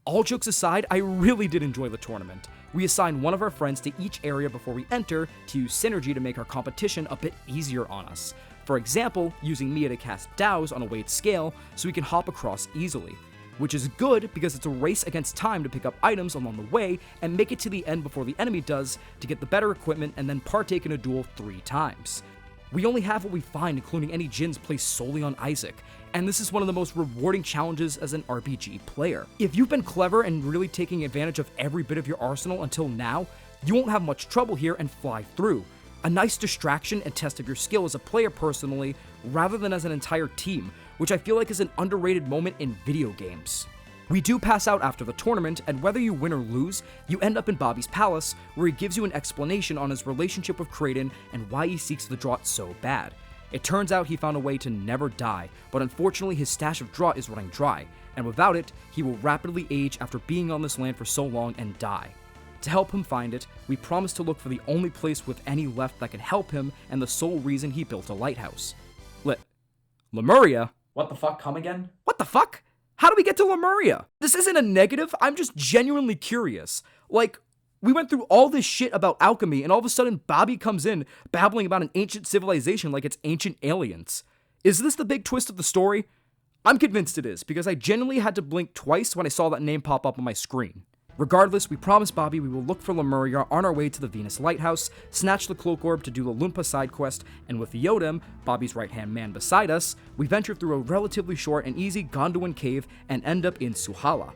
All jokes aside, I really did enjoy the tournament. We assign one of our friends to each area before we enter to use synergy to make our competition a bit easier on us. For example, using Mia to cast Dows on a weighted scale so we can hop across easily. Which is good because it's a race against time to pick up items along the way and make it to the end before the enemy does to get the better equipment and then partake in a duel 3 times. We only have what we find, including any Djinns placed solely on Isaac, and this is one of the most rewarding challenges as an RPG player. If you've been clever and really taking advantage of every bit of your arsenal until now, you won't have much trouble here and fly through. A nice distraction and test of your skill as a player personally, rather than as an entire team, which I feel like is an underrated moment in video games. We do pass out after the tournament, and whether you win or lose, you end up in Bobby's palace, where he gives you an explanation on his relationship with Kraden and why he seeks the draught so bad. It turns out he found a way to never die, but unfortunately his stash of draught is running dry. and without it, he will rapidly age after being on this land for so long and die. To help him find it, we promise to look for the only place with any left that can help him and the sole reason he built a lighthouse. Lemuria? What the fuck, come again? What the fuck? How do we get to Lemuria? This isn't a negative, I'm just genuinely curious. Like, we went through all this shit about alchemy, and all of a sudden Bobby comes in babbling about an ancient civilization like it's ancient aliens. Is this the big twist of the story? I'm convinced it is, because I genuinely had to blink twice when I saw that name pop up on my screen. Regardless, we promise Bobby we will look for Lemuria on our way to the Venus Lighthouse, snatch the Cloak Orb to do the Loompa side quest, and with Yodam, Bobby's right-hand man beside us, we venture through a relatively short and easy Gondolin cave and end up in Suhala.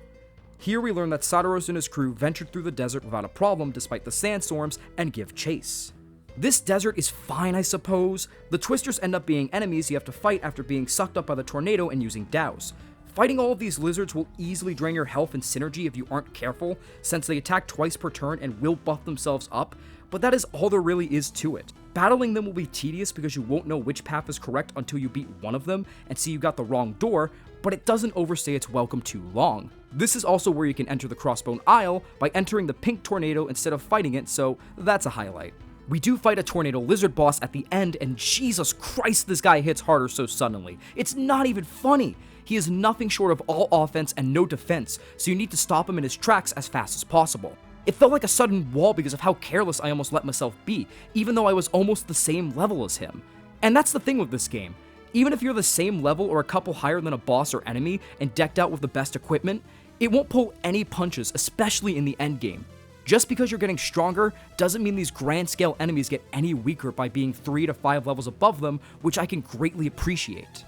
Here we learn that Sadaros and his crew ventured through the desert without a problem despite the sandstorms and give chase. This desert is fine, I suppose. The Twisters end up being enemies you have to fight after being sucked up by the tornado and using dows. Fighting all of these lizards will easily drain your health and synergy if you aren't careful, since they attack twice per turn and will buff themselves up, but that is all there really is to it. Battling them will be tedious because you won't know which path is correct until you beat one of them and see you got the wrong door, but it doesn't overstay its welcome too long. This is also where you can enter the Crossbone Isle by entering the pink tornado instead of fighting it, so that's a highlight. We do fight a tornado lizard boss at the end, and Jesus Christ, this guy hits harder so suddenly. It's not even funny. He is nothing short of all offense and no defense, so you need to stop him in his tracks as fast as possible. It felt like a sudden wall because of how careless I almost let myself be, even though I was almost the same level as him. And that's the thing with this game. Even if you're the same level or a couple higher than a boss or enemy and decked out with the best equipment, it won't pull any punches, especially in the endgame. Just because you're getting stronger doesn't mean these grand scale enemies get any weaker by being 3 to 5 levels above them, which I can greatly appreciate.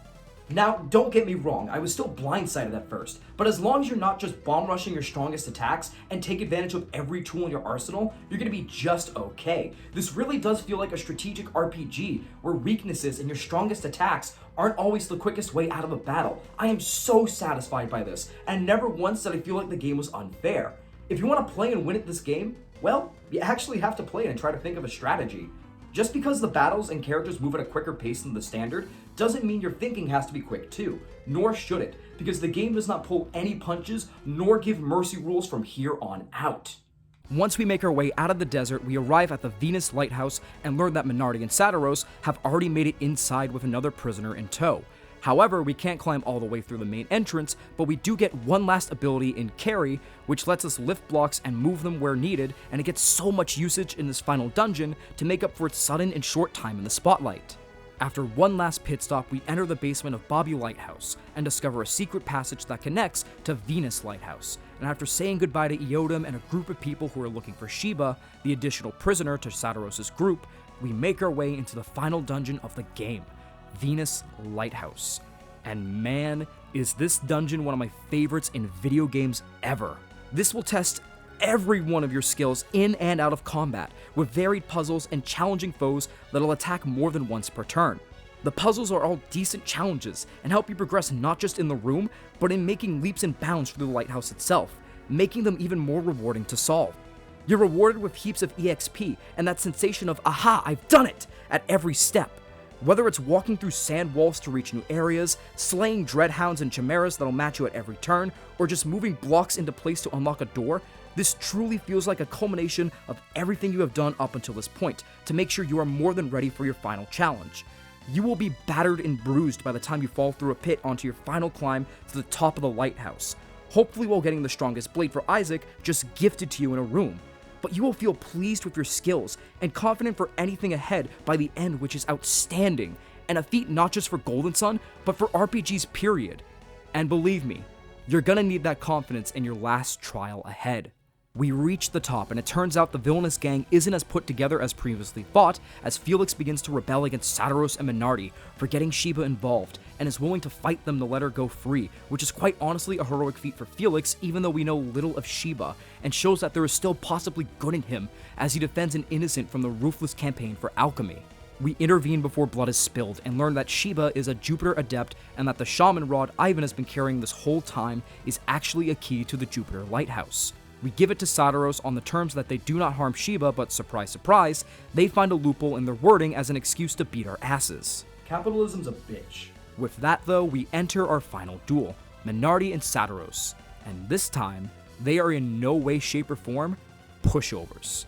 Now, don't get me wrong, I was still blindsided at first, but as long as you're not just bomb rushing your strongest attacks and take advantage of every tool in your arsenal, you're gonna be just okay. This really does feel like a strategic RPG, where weaknesses and your strongest attacks aren't always the quickest way out of a battle. I am so satisfied by this, and never once did I feel like the game was unfair. If you want to play and win at this game, well, you actually have to play it and try to think of a strategy. Just because the battles and characters move at a quicker pace than the standard doesn't mean your thinking has to be quick too, nor should it, because the game does not pull any punches nor give mercy rules from here on out. Once we make our way out of the desert, we arrive at the Venus Lighthouse and learn that Minardi and Sadaros have already made it inside with another prisoner in tow. However, we can't climb all the way through the main entrance, but we do get one last ability in Carry, which lets us lift blocks and move them where needed, and it gets so much usage in this final dungeon to make up for its sudden and short time in the spotlight. After one last pit stop, we enter the basement of Bobby Lighthouse and discover a secret passage that connects to Venus Lighthouse. And after saying goodbye to Yodam and a group of people who are looking for Sheba, the additional prisoner to Sadaros' group, we make our way into the final dungeon of the game, Venus Lighthouse. And man, is this dungeon one of my favorites in video games ever. This will test every one of your skills in and out of combat, with varied puzzles and challenging foes that'll attack more than once per turn. The puzzles are all decent challenges and help you progress not just in the room, but in making leaps and bounds through the lighthouse itself, making them even more rewarding to solve. You're rewarded with heaps of EXP and that sensation of, aha, I've done it, at every step. Whether it's walking through sand walls to reach new areas, slaying dreadhounds and chimeras that'll match you at every turn, or just moving blocks into place to unlock a door, this truly feels like a culmination of everything you have done up until this point to make sure you are more than ready for your final challenge. You will be battered and bruised by the time you fall through a pit onto your final climb to the top of the lighthouse, hopefully while getting the strongest blade for Isaac just gifted to you in a room. But you will feel pleased with your skills and confident for anything ahead by the end, which is outstanding, and a feat not just for Golden Sun, but for RPGs period. And believe me, you're gonna need that confidence in your last trial ahead. We reach the top, and it turns out the villainous gang isn't as put together as previously thought, as Felix begins to rebel against Sadaros and Minardi for getting Sheba involved, and is willing to fight them to let her go free, which is quite honestly a heroic feat for Felix, even though we know little of Sheba, and shows that there is still possibly good in him, as he defends an innocent from the ruthless campaign for alchemy. We intervene before blood is spilled, and learn that Sheba is a Jupiter adept, and that the shaman rod Ivan has been carrying this whole time is actually a key to the Jupiter Lighthouse. We give it to Sadaros on the terms that they do not harm Sheba, but surprise surprise, they find a loophole in their wording as an excuse to beat our asses. Capitalism's a bitch. With that though, we enter our final duel. Minardi and Saturos, and this time, they are in no way, shape, or form pushovers.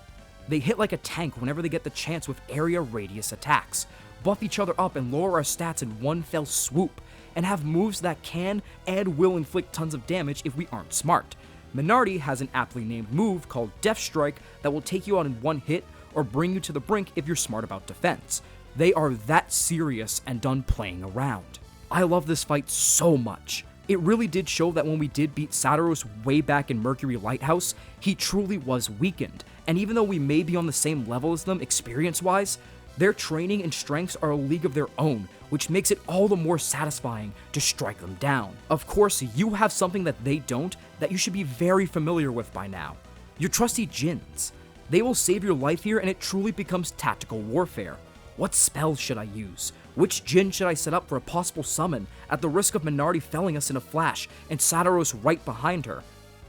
They hit like a tank whenever they get the chance with area radius attacks, buff each other up and lower our stats in one fell swoop, and have moves that can and will inflict tons of damage if we aren't smart. Minardi has an aptly named move called Death Strike that will take you out in one hit or bring you to the brink if you're smart about defense. They are that serious and done playing around. I love this fight so much. It really did show that when we did beat Saturos way back in Mercury Lighthouse, he truly was weakened, and even though we may be on the same level as them experience-wise, their training and strengths are a league of their own, which makes it all the more satisfying to strike them down. Of course, you have something that they don't that you should be very familiar with by now. Your trusty Ginns. They will save your life here and it truly becomes tactical warfare. What spells should I use? Which Ginn should I set up for a possible summon at the risk of Minardi felling us in a flash and Saturos right behind her?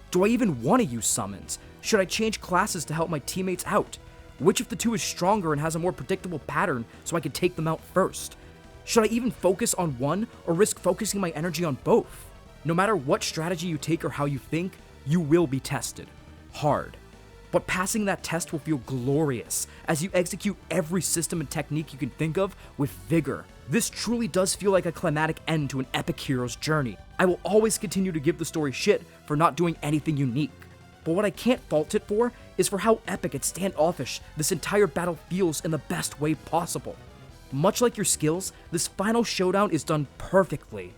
Do I even want to use summons? Should I change classes to help my teammates out? Which of the two is stronger and has a more predictable pattern so I can take them out first? Should I even focus on one or risk focusing my energy on both? No matter what strategy you take or how you think, you will be tested. Hard. But passing that test will feel glorious as you execute every system and technique you can think of with vigor. This truly does feel like a climatic end to an epic hero's journey. I will always continue to give the story shit for not doing anything unique. But what I can't fault it for is for how epic and standoffish this entire battle feels in the best way possible. Much like your skills, this final showdown is done perfectly.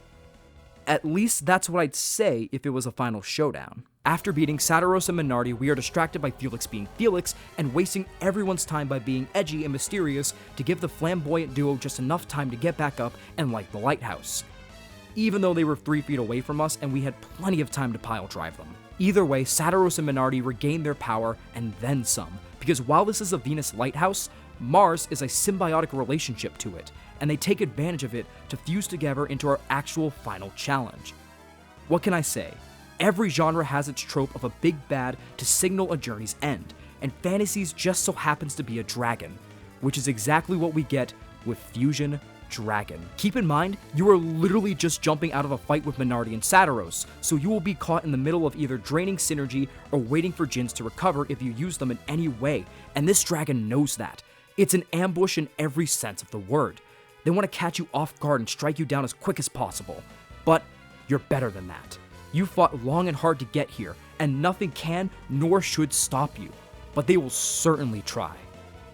At least that's what I'd say if it was a final showdown. After beating Saturos and Minardi, we are distracted by Felix being Felix and wasting everyone's time by being edgy and mysterious to give the flamboyant duo just enough time to get back up and light the lighthouse. Even though they were 3 feet away from us and we had plenty of time to pile drive them. Either way, Saturos and Minardi regain their power and then some, because while this is a Venus lighthouse, Mars is a symbiotic relationship to it, and they take advantage of it to fuse together into our actual final challenge. What can I say? Every genre has its trope of a big bad to signal a journey's end, and fantasies just so happens to be a dragon, which is exactly what we get with Fusion Dragon. Keep in mind, you are literally just jumping out of a fight with Minardi and Saturos, so you will be caught in the middle of either draining synergy or waiting for Ginns to recover if you use them in any way, and this dragon knows that. It's an ambush in every sense of the word. They want to catch you off guard and strike you down as quick as possible, but you're better than that. You fought long and hard to get here, and nothing can nor should stop you, but they will certainly try.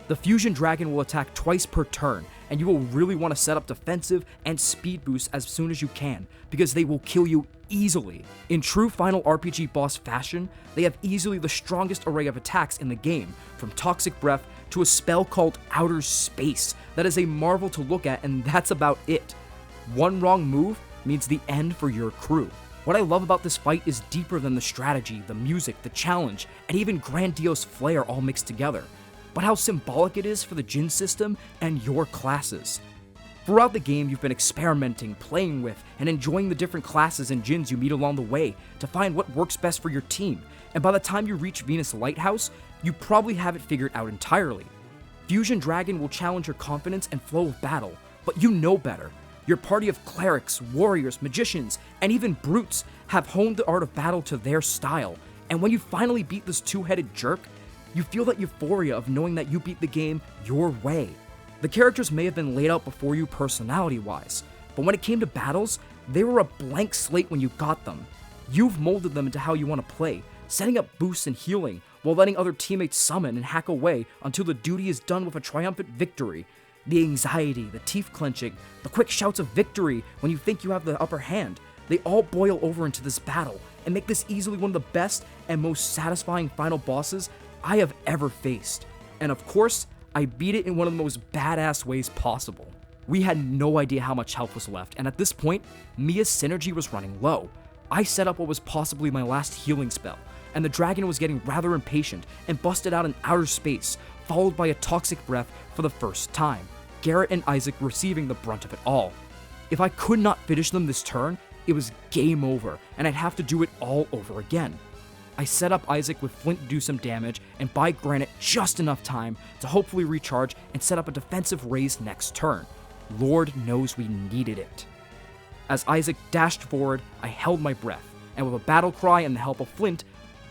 The Fusion Dragon will attack twice per turn, and you will really want to set up defensive and speed boosts as soon as you can, because they will kill you easily. In true Final RPG boss fashion, they have easily the strongest array of attacks in the game, from Toxic Breath to a spell called Outer Space that is a marvel to look at, and that's about it. One wrong move means the end for your crew. What I love about this fight is deeper than the strategy, the music, the challenge, and even grandiose flair all mixed together, but how symbolic it is for the Ginn system and your classes. Throughout the game, you've been experimenting, playing with, and enjoying the different classes and Ginns you meet along the way to find what works best for your team, and by the time you reach Venus Lighthouse, you probably have it figured out entirely. Fusion Dragon will challenge your confidence and flow of battle, but you know better. Your party of clerics, warriors, magicians, and even brutes have honed the art of battle to their style, and when you finally beat this two-headed jerk, you feel that euphoria of knowing that you beat the game your way. The characters may have been laid out before you personality-wise, but when it came to battles, they were a blank slate when you got them. You've molded them into how you want to play, setting up boosts and healing, while letting other teammates summon and hack away until the duty is done with a triumphant victory. The anxiety, the teeth clenching, the quick shouts of victory when you think you have the upper hand, they all boil over into this battle and make this easily one of the best and most satisfying final bosses I have ever faced. And of course, I beat it in one of the most badass ways possible. We had no idea how much health was left, and at this point, Mia's synergy was running low. I set up what was possibly my last healing spell, and the dragon was getting rather impatient and busted out in Outer Space, followed by a Toxic Breath for the first time, Garrett and Isaac receiving the brunt of it all. If I could not finish them this turn, it was game over, and I'd have to do it all over again. I set up Isaac with Flint to do some damage, and buy Granite just enough time to hopefully recharge and set up a defensive raise next turn. Lord knows we needed it. As Isaac dashed forward, I held my breath, and with a battle cry and the help of Flint,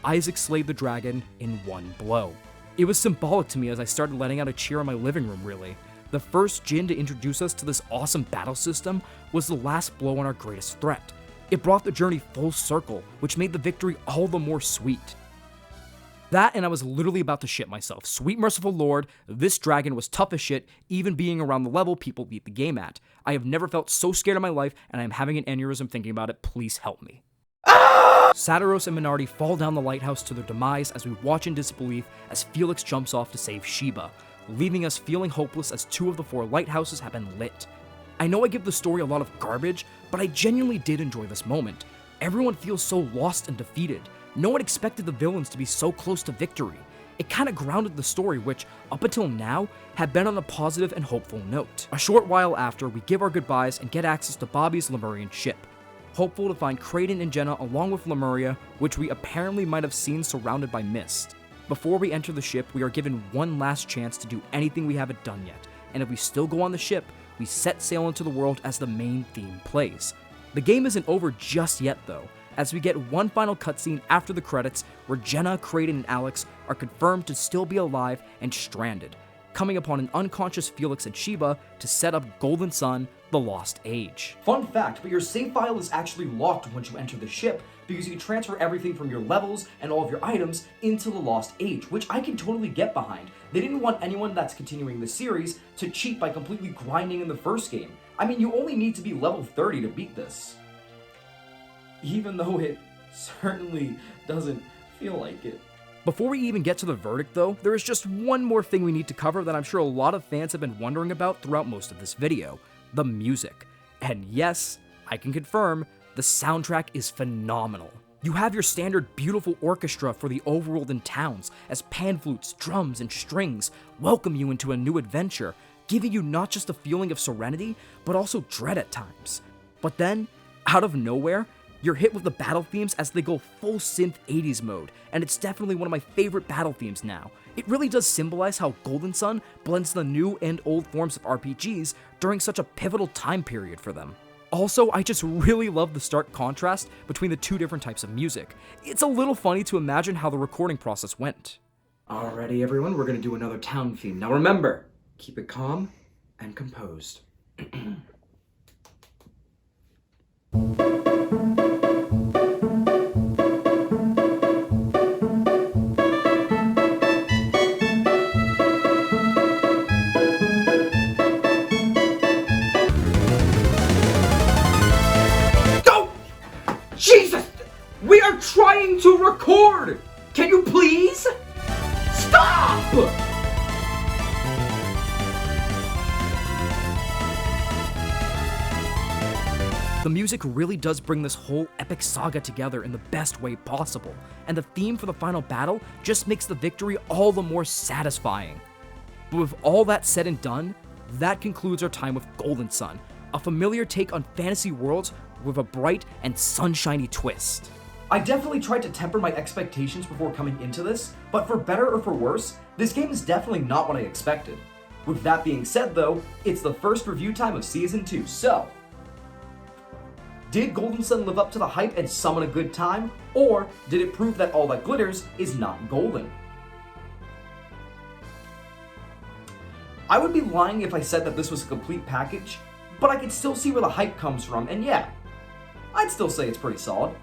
Isaac slayed the dragon in one blow. It was symbolic to me as I started letting out a cheer in my living room, really. The first Ginn to introduce us to this awesome battle system was the last blow on our greatest threat. It brought the journey full circle, which made the victory all the more sweet. That, and I was literally about to shit myself. Sweet merciful lord, this dragon was tough as shit, even being around the level people beat the game at. I have never felt so scared in my life, and I am having an aneurysm thinking about it. Please help me. Satiros and Minardi fall down the lighthouse to their demise as we watch in disbelief as Felix jumps off to save Sheba, leaving us feeling hopeless as 2 of the 4 lighthouses have been lit. I know I give the story a lot of garbage, but I genuinely did enjoy this moment. Everyone feels so lost and defeated. No one expected the villains to be so close to victory. It kinda grounded the story, which, up until now, had been on a positive and hopeful note. A short while after, we give our goodbyes and get access to Bobby's Lemurian ship, hopeful to find Kraden and Jenna along with Lemuria, which we apparently might have seen surrounded by mist. Before we enter the ship, we are given one last chance to do anything we haven't done yet, and if we still go on the ship, we set sail into the world as the main theme plays. The game isn't over just yet though, as we get one final cutscene after the credits where Jenna, Kraden, and Alex are confirmed to still be alive and stranded, coming upon an unconscious Felix and Sheba to set up Golden Sun, the Lost Age. Fun fact, but your save file is actually locked once you enter the ship because you can transfer everything from your levels and all of your items into the Lost Age, which I can totally get behind. They didn't want anyone that's continuing the series to cheat by completely grinding in the first game. I mean, you only need to be level 30 to beat this. Even though it certainly doesn't feel like it. Before we even get to the verdict though, there is just one more thing we need to cover that I'm sure a lot of fans have been wondering about throughout most of this video: the music. And yes, I can confirm, the soundtrack is phenomenal. You have your standard beautiful orchestra for the overworld and towns, as pan flutes, drums, and strings welcome you into a new adventure, giving you not just a feeling of serenity, but also dread at times. But then, out of nowhere, you're hit with the battle themes as they go full synth 80s mode, and it's definitely one of my favorite battle themes now. It really does symbolize how Golden Sun blends the new and old forms of RPGs during such a pivotal time period for them. Also, I just really love the stark contrast between the 2 different types of music. It's a little funny to imagine how the recording process went. Alrighty everyone, we're gonna do another town theme. Now remember, keep it calm and composed. Jesus! We are trying to record! Can you please? Stop! The music really does bring this whole epic saga together in the best way possible, and the theme for the final battle just makes the victory all the more satisfying. But with all that said and done, that concludes our time with Golden Sun, a familiar take on fantasy worlds with a bright and sunshiny twist. I definitely tried to temper my expectations before coming into this, but for better or for worse, this game is definitely not what I expected. With that being said though, it's the first review time of Season 2, so... did Golden Sun live up to the hype and summon a good time, or did it prove that all that glitters is not golden? I would be lying if I said that this was a complete package, but I could still see where the hype comes from, and yeah, I'd still say it's pretty solid.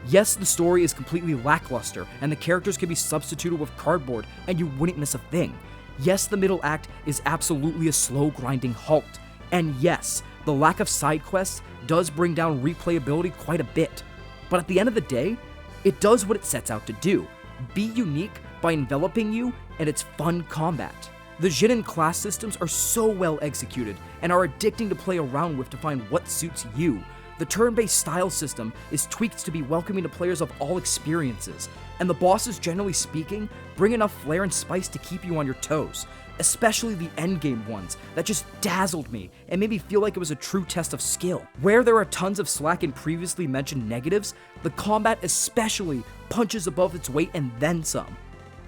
Yes, the story is completely lackluster, and the characters can be substituted with cardboard, and you wouldn't miss a thing. Yes, the middle act is absolutely a slow grinding halt, and yes, the lack of side quests does bring down replayability quite a bit. But at the end of the day, it does what it sets out to do: be unique by enveloping you in its fun combat. The Ginn class systems are so well executed and are addicting to play around with to find what suits you. The turn-based style system is tweaked to be welcoming to players of all experiences, and the bosses, generally speaking, bring enough flair and spice to keep you on your toes, especially the endgame ones that just dazzled me and made me feel like it was a true test of skill. Where there are tons of slack in previously mentioned negatives, the combat especially punches above its weight and then some.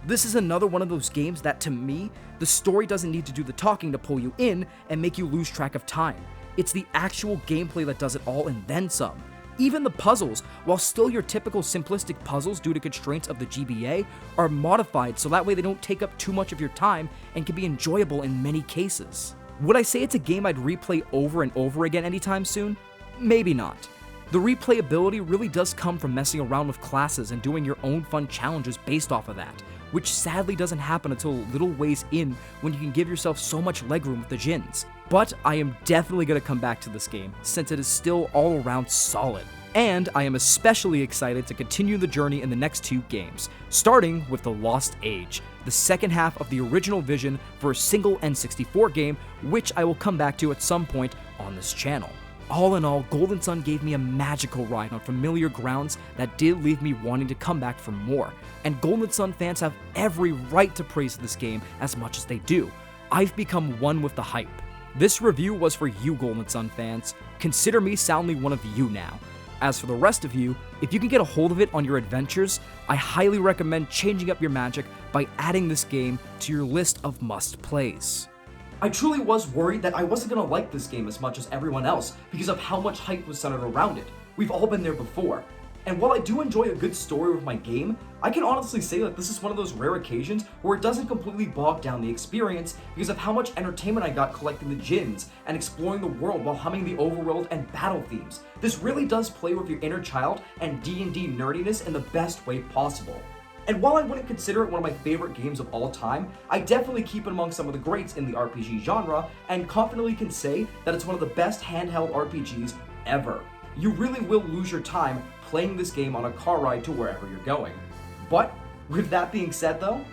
This is another one of those games that, to me, the story doesn't need to do the talking to pull you in and make you lose track of time. It's the actual gameplay that does it all and then some. Even the puzzles, while still your typical simplistic puzzles due to constraints of the GBA, are modified so that way they don't take up too much of your time and can be enjoyable in many cases. Would I say it's a game I'd replay over and over again anytime soon? Maybe not. The replayability really does come from messing around with classes and doing your own fun challenges based off of that, which sadly doesn't happen until a little ways in when you can give yourself so much legroom with the Ginns. But I am definitely going to come back to this game, since it is still all around solid. And I am especially excited to continue the journey in the next 2 games, starting with The Lost Age, the second half of the original vision for a single N64 game, which I will come back to at some point on this channel. All in all, Golden Sun gave me a magical ride on familiar grounds that did leave me wanting to come back for more, and Golden Sun fans have every right to praise this game as much as they do. I've become one with the hype. This review was for you Golden Sun fans. Consider me soundly one of you now. As for the rest of you, if you can get a hold of it on your adventures, I highly recommend changing up your magic by adding this game to your list of must-plays. I truly was worried that I wasn't going to like this game as much as everyone else because of how much hype was centered around it. We've all been there before. And while I do enjoy a good story with my game, I can honestly say that this is one of those rare occasions where it doesn't completely bog down the experience because of how much entertainment I got collecting the Ginns and exploring the world while humming the overworld and battle themes. This really does play with your inner child and D&D nerdiness in the best way possible. And while I wouldn't consider it one of my favorite games of all time, I definitely keep it among some of the greats in the RPG genre and confidently can say that it's one of the best handheld RPGs ever. You really will lose your time playing this game on a car ride to wherever you're going. But with that being said though,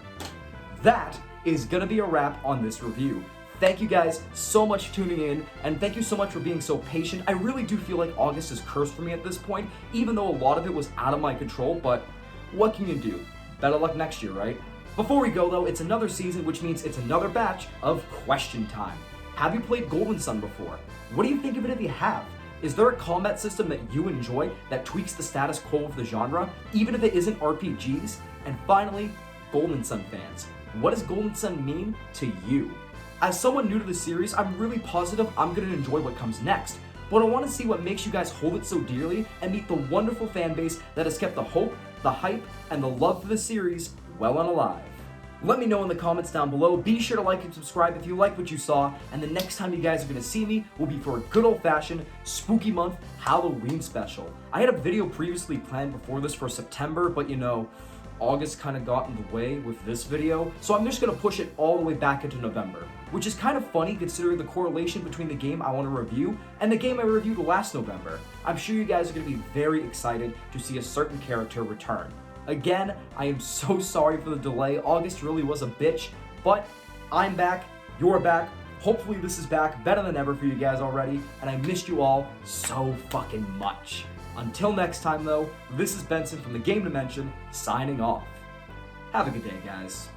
that is gonna be a wrap on this review. Thank you guys so much for tuning in, and thank you so much for being so patient. I really do feel like August is cursed for me at this point, even though a lot of it was out of my control, but what can you do? Better luck next year, right? Before we go though, it's another season, which means it's another batch of question time. Have you played Golden Sun before? What do you think of it if you have? Is there a combat system that you enjoy that tweaks the status quo of the genre, even if it isn't RPGs? And finally, Golden Sun fans, what does Golden Sun mean to you? As someone new to the series, I'm really positive I'm going to enjoy what comes next, but I want to see what makes you guys hold it so dearly and meet the wonderful fan base that has kept the hope, the hype, and the love for the series well and alive. Let me know in the comments down below. Be sure to like and subscribe if you like what you saw, and the next time you guys are going to see me will be for a good old-fashioned spooky month Halloween special. I had a video previously planned before this for September, but you know, August kind of got in the way with this video, so I'm just going to push it all the way back into November, which is kind of funny considering the correlation between the game I want to review and the game I reviewed last November. I'm sure you guys are going to be very excited to see a certain character return. Again, I am so sorry for the delay. August really was a bitch, but I'm back, you're back. Hopefully this is back better than ever for you guys already, and I missed you all so fucking much. Until next time though, this is Benson from the Game Dimension, signing off. Have a good day, guys.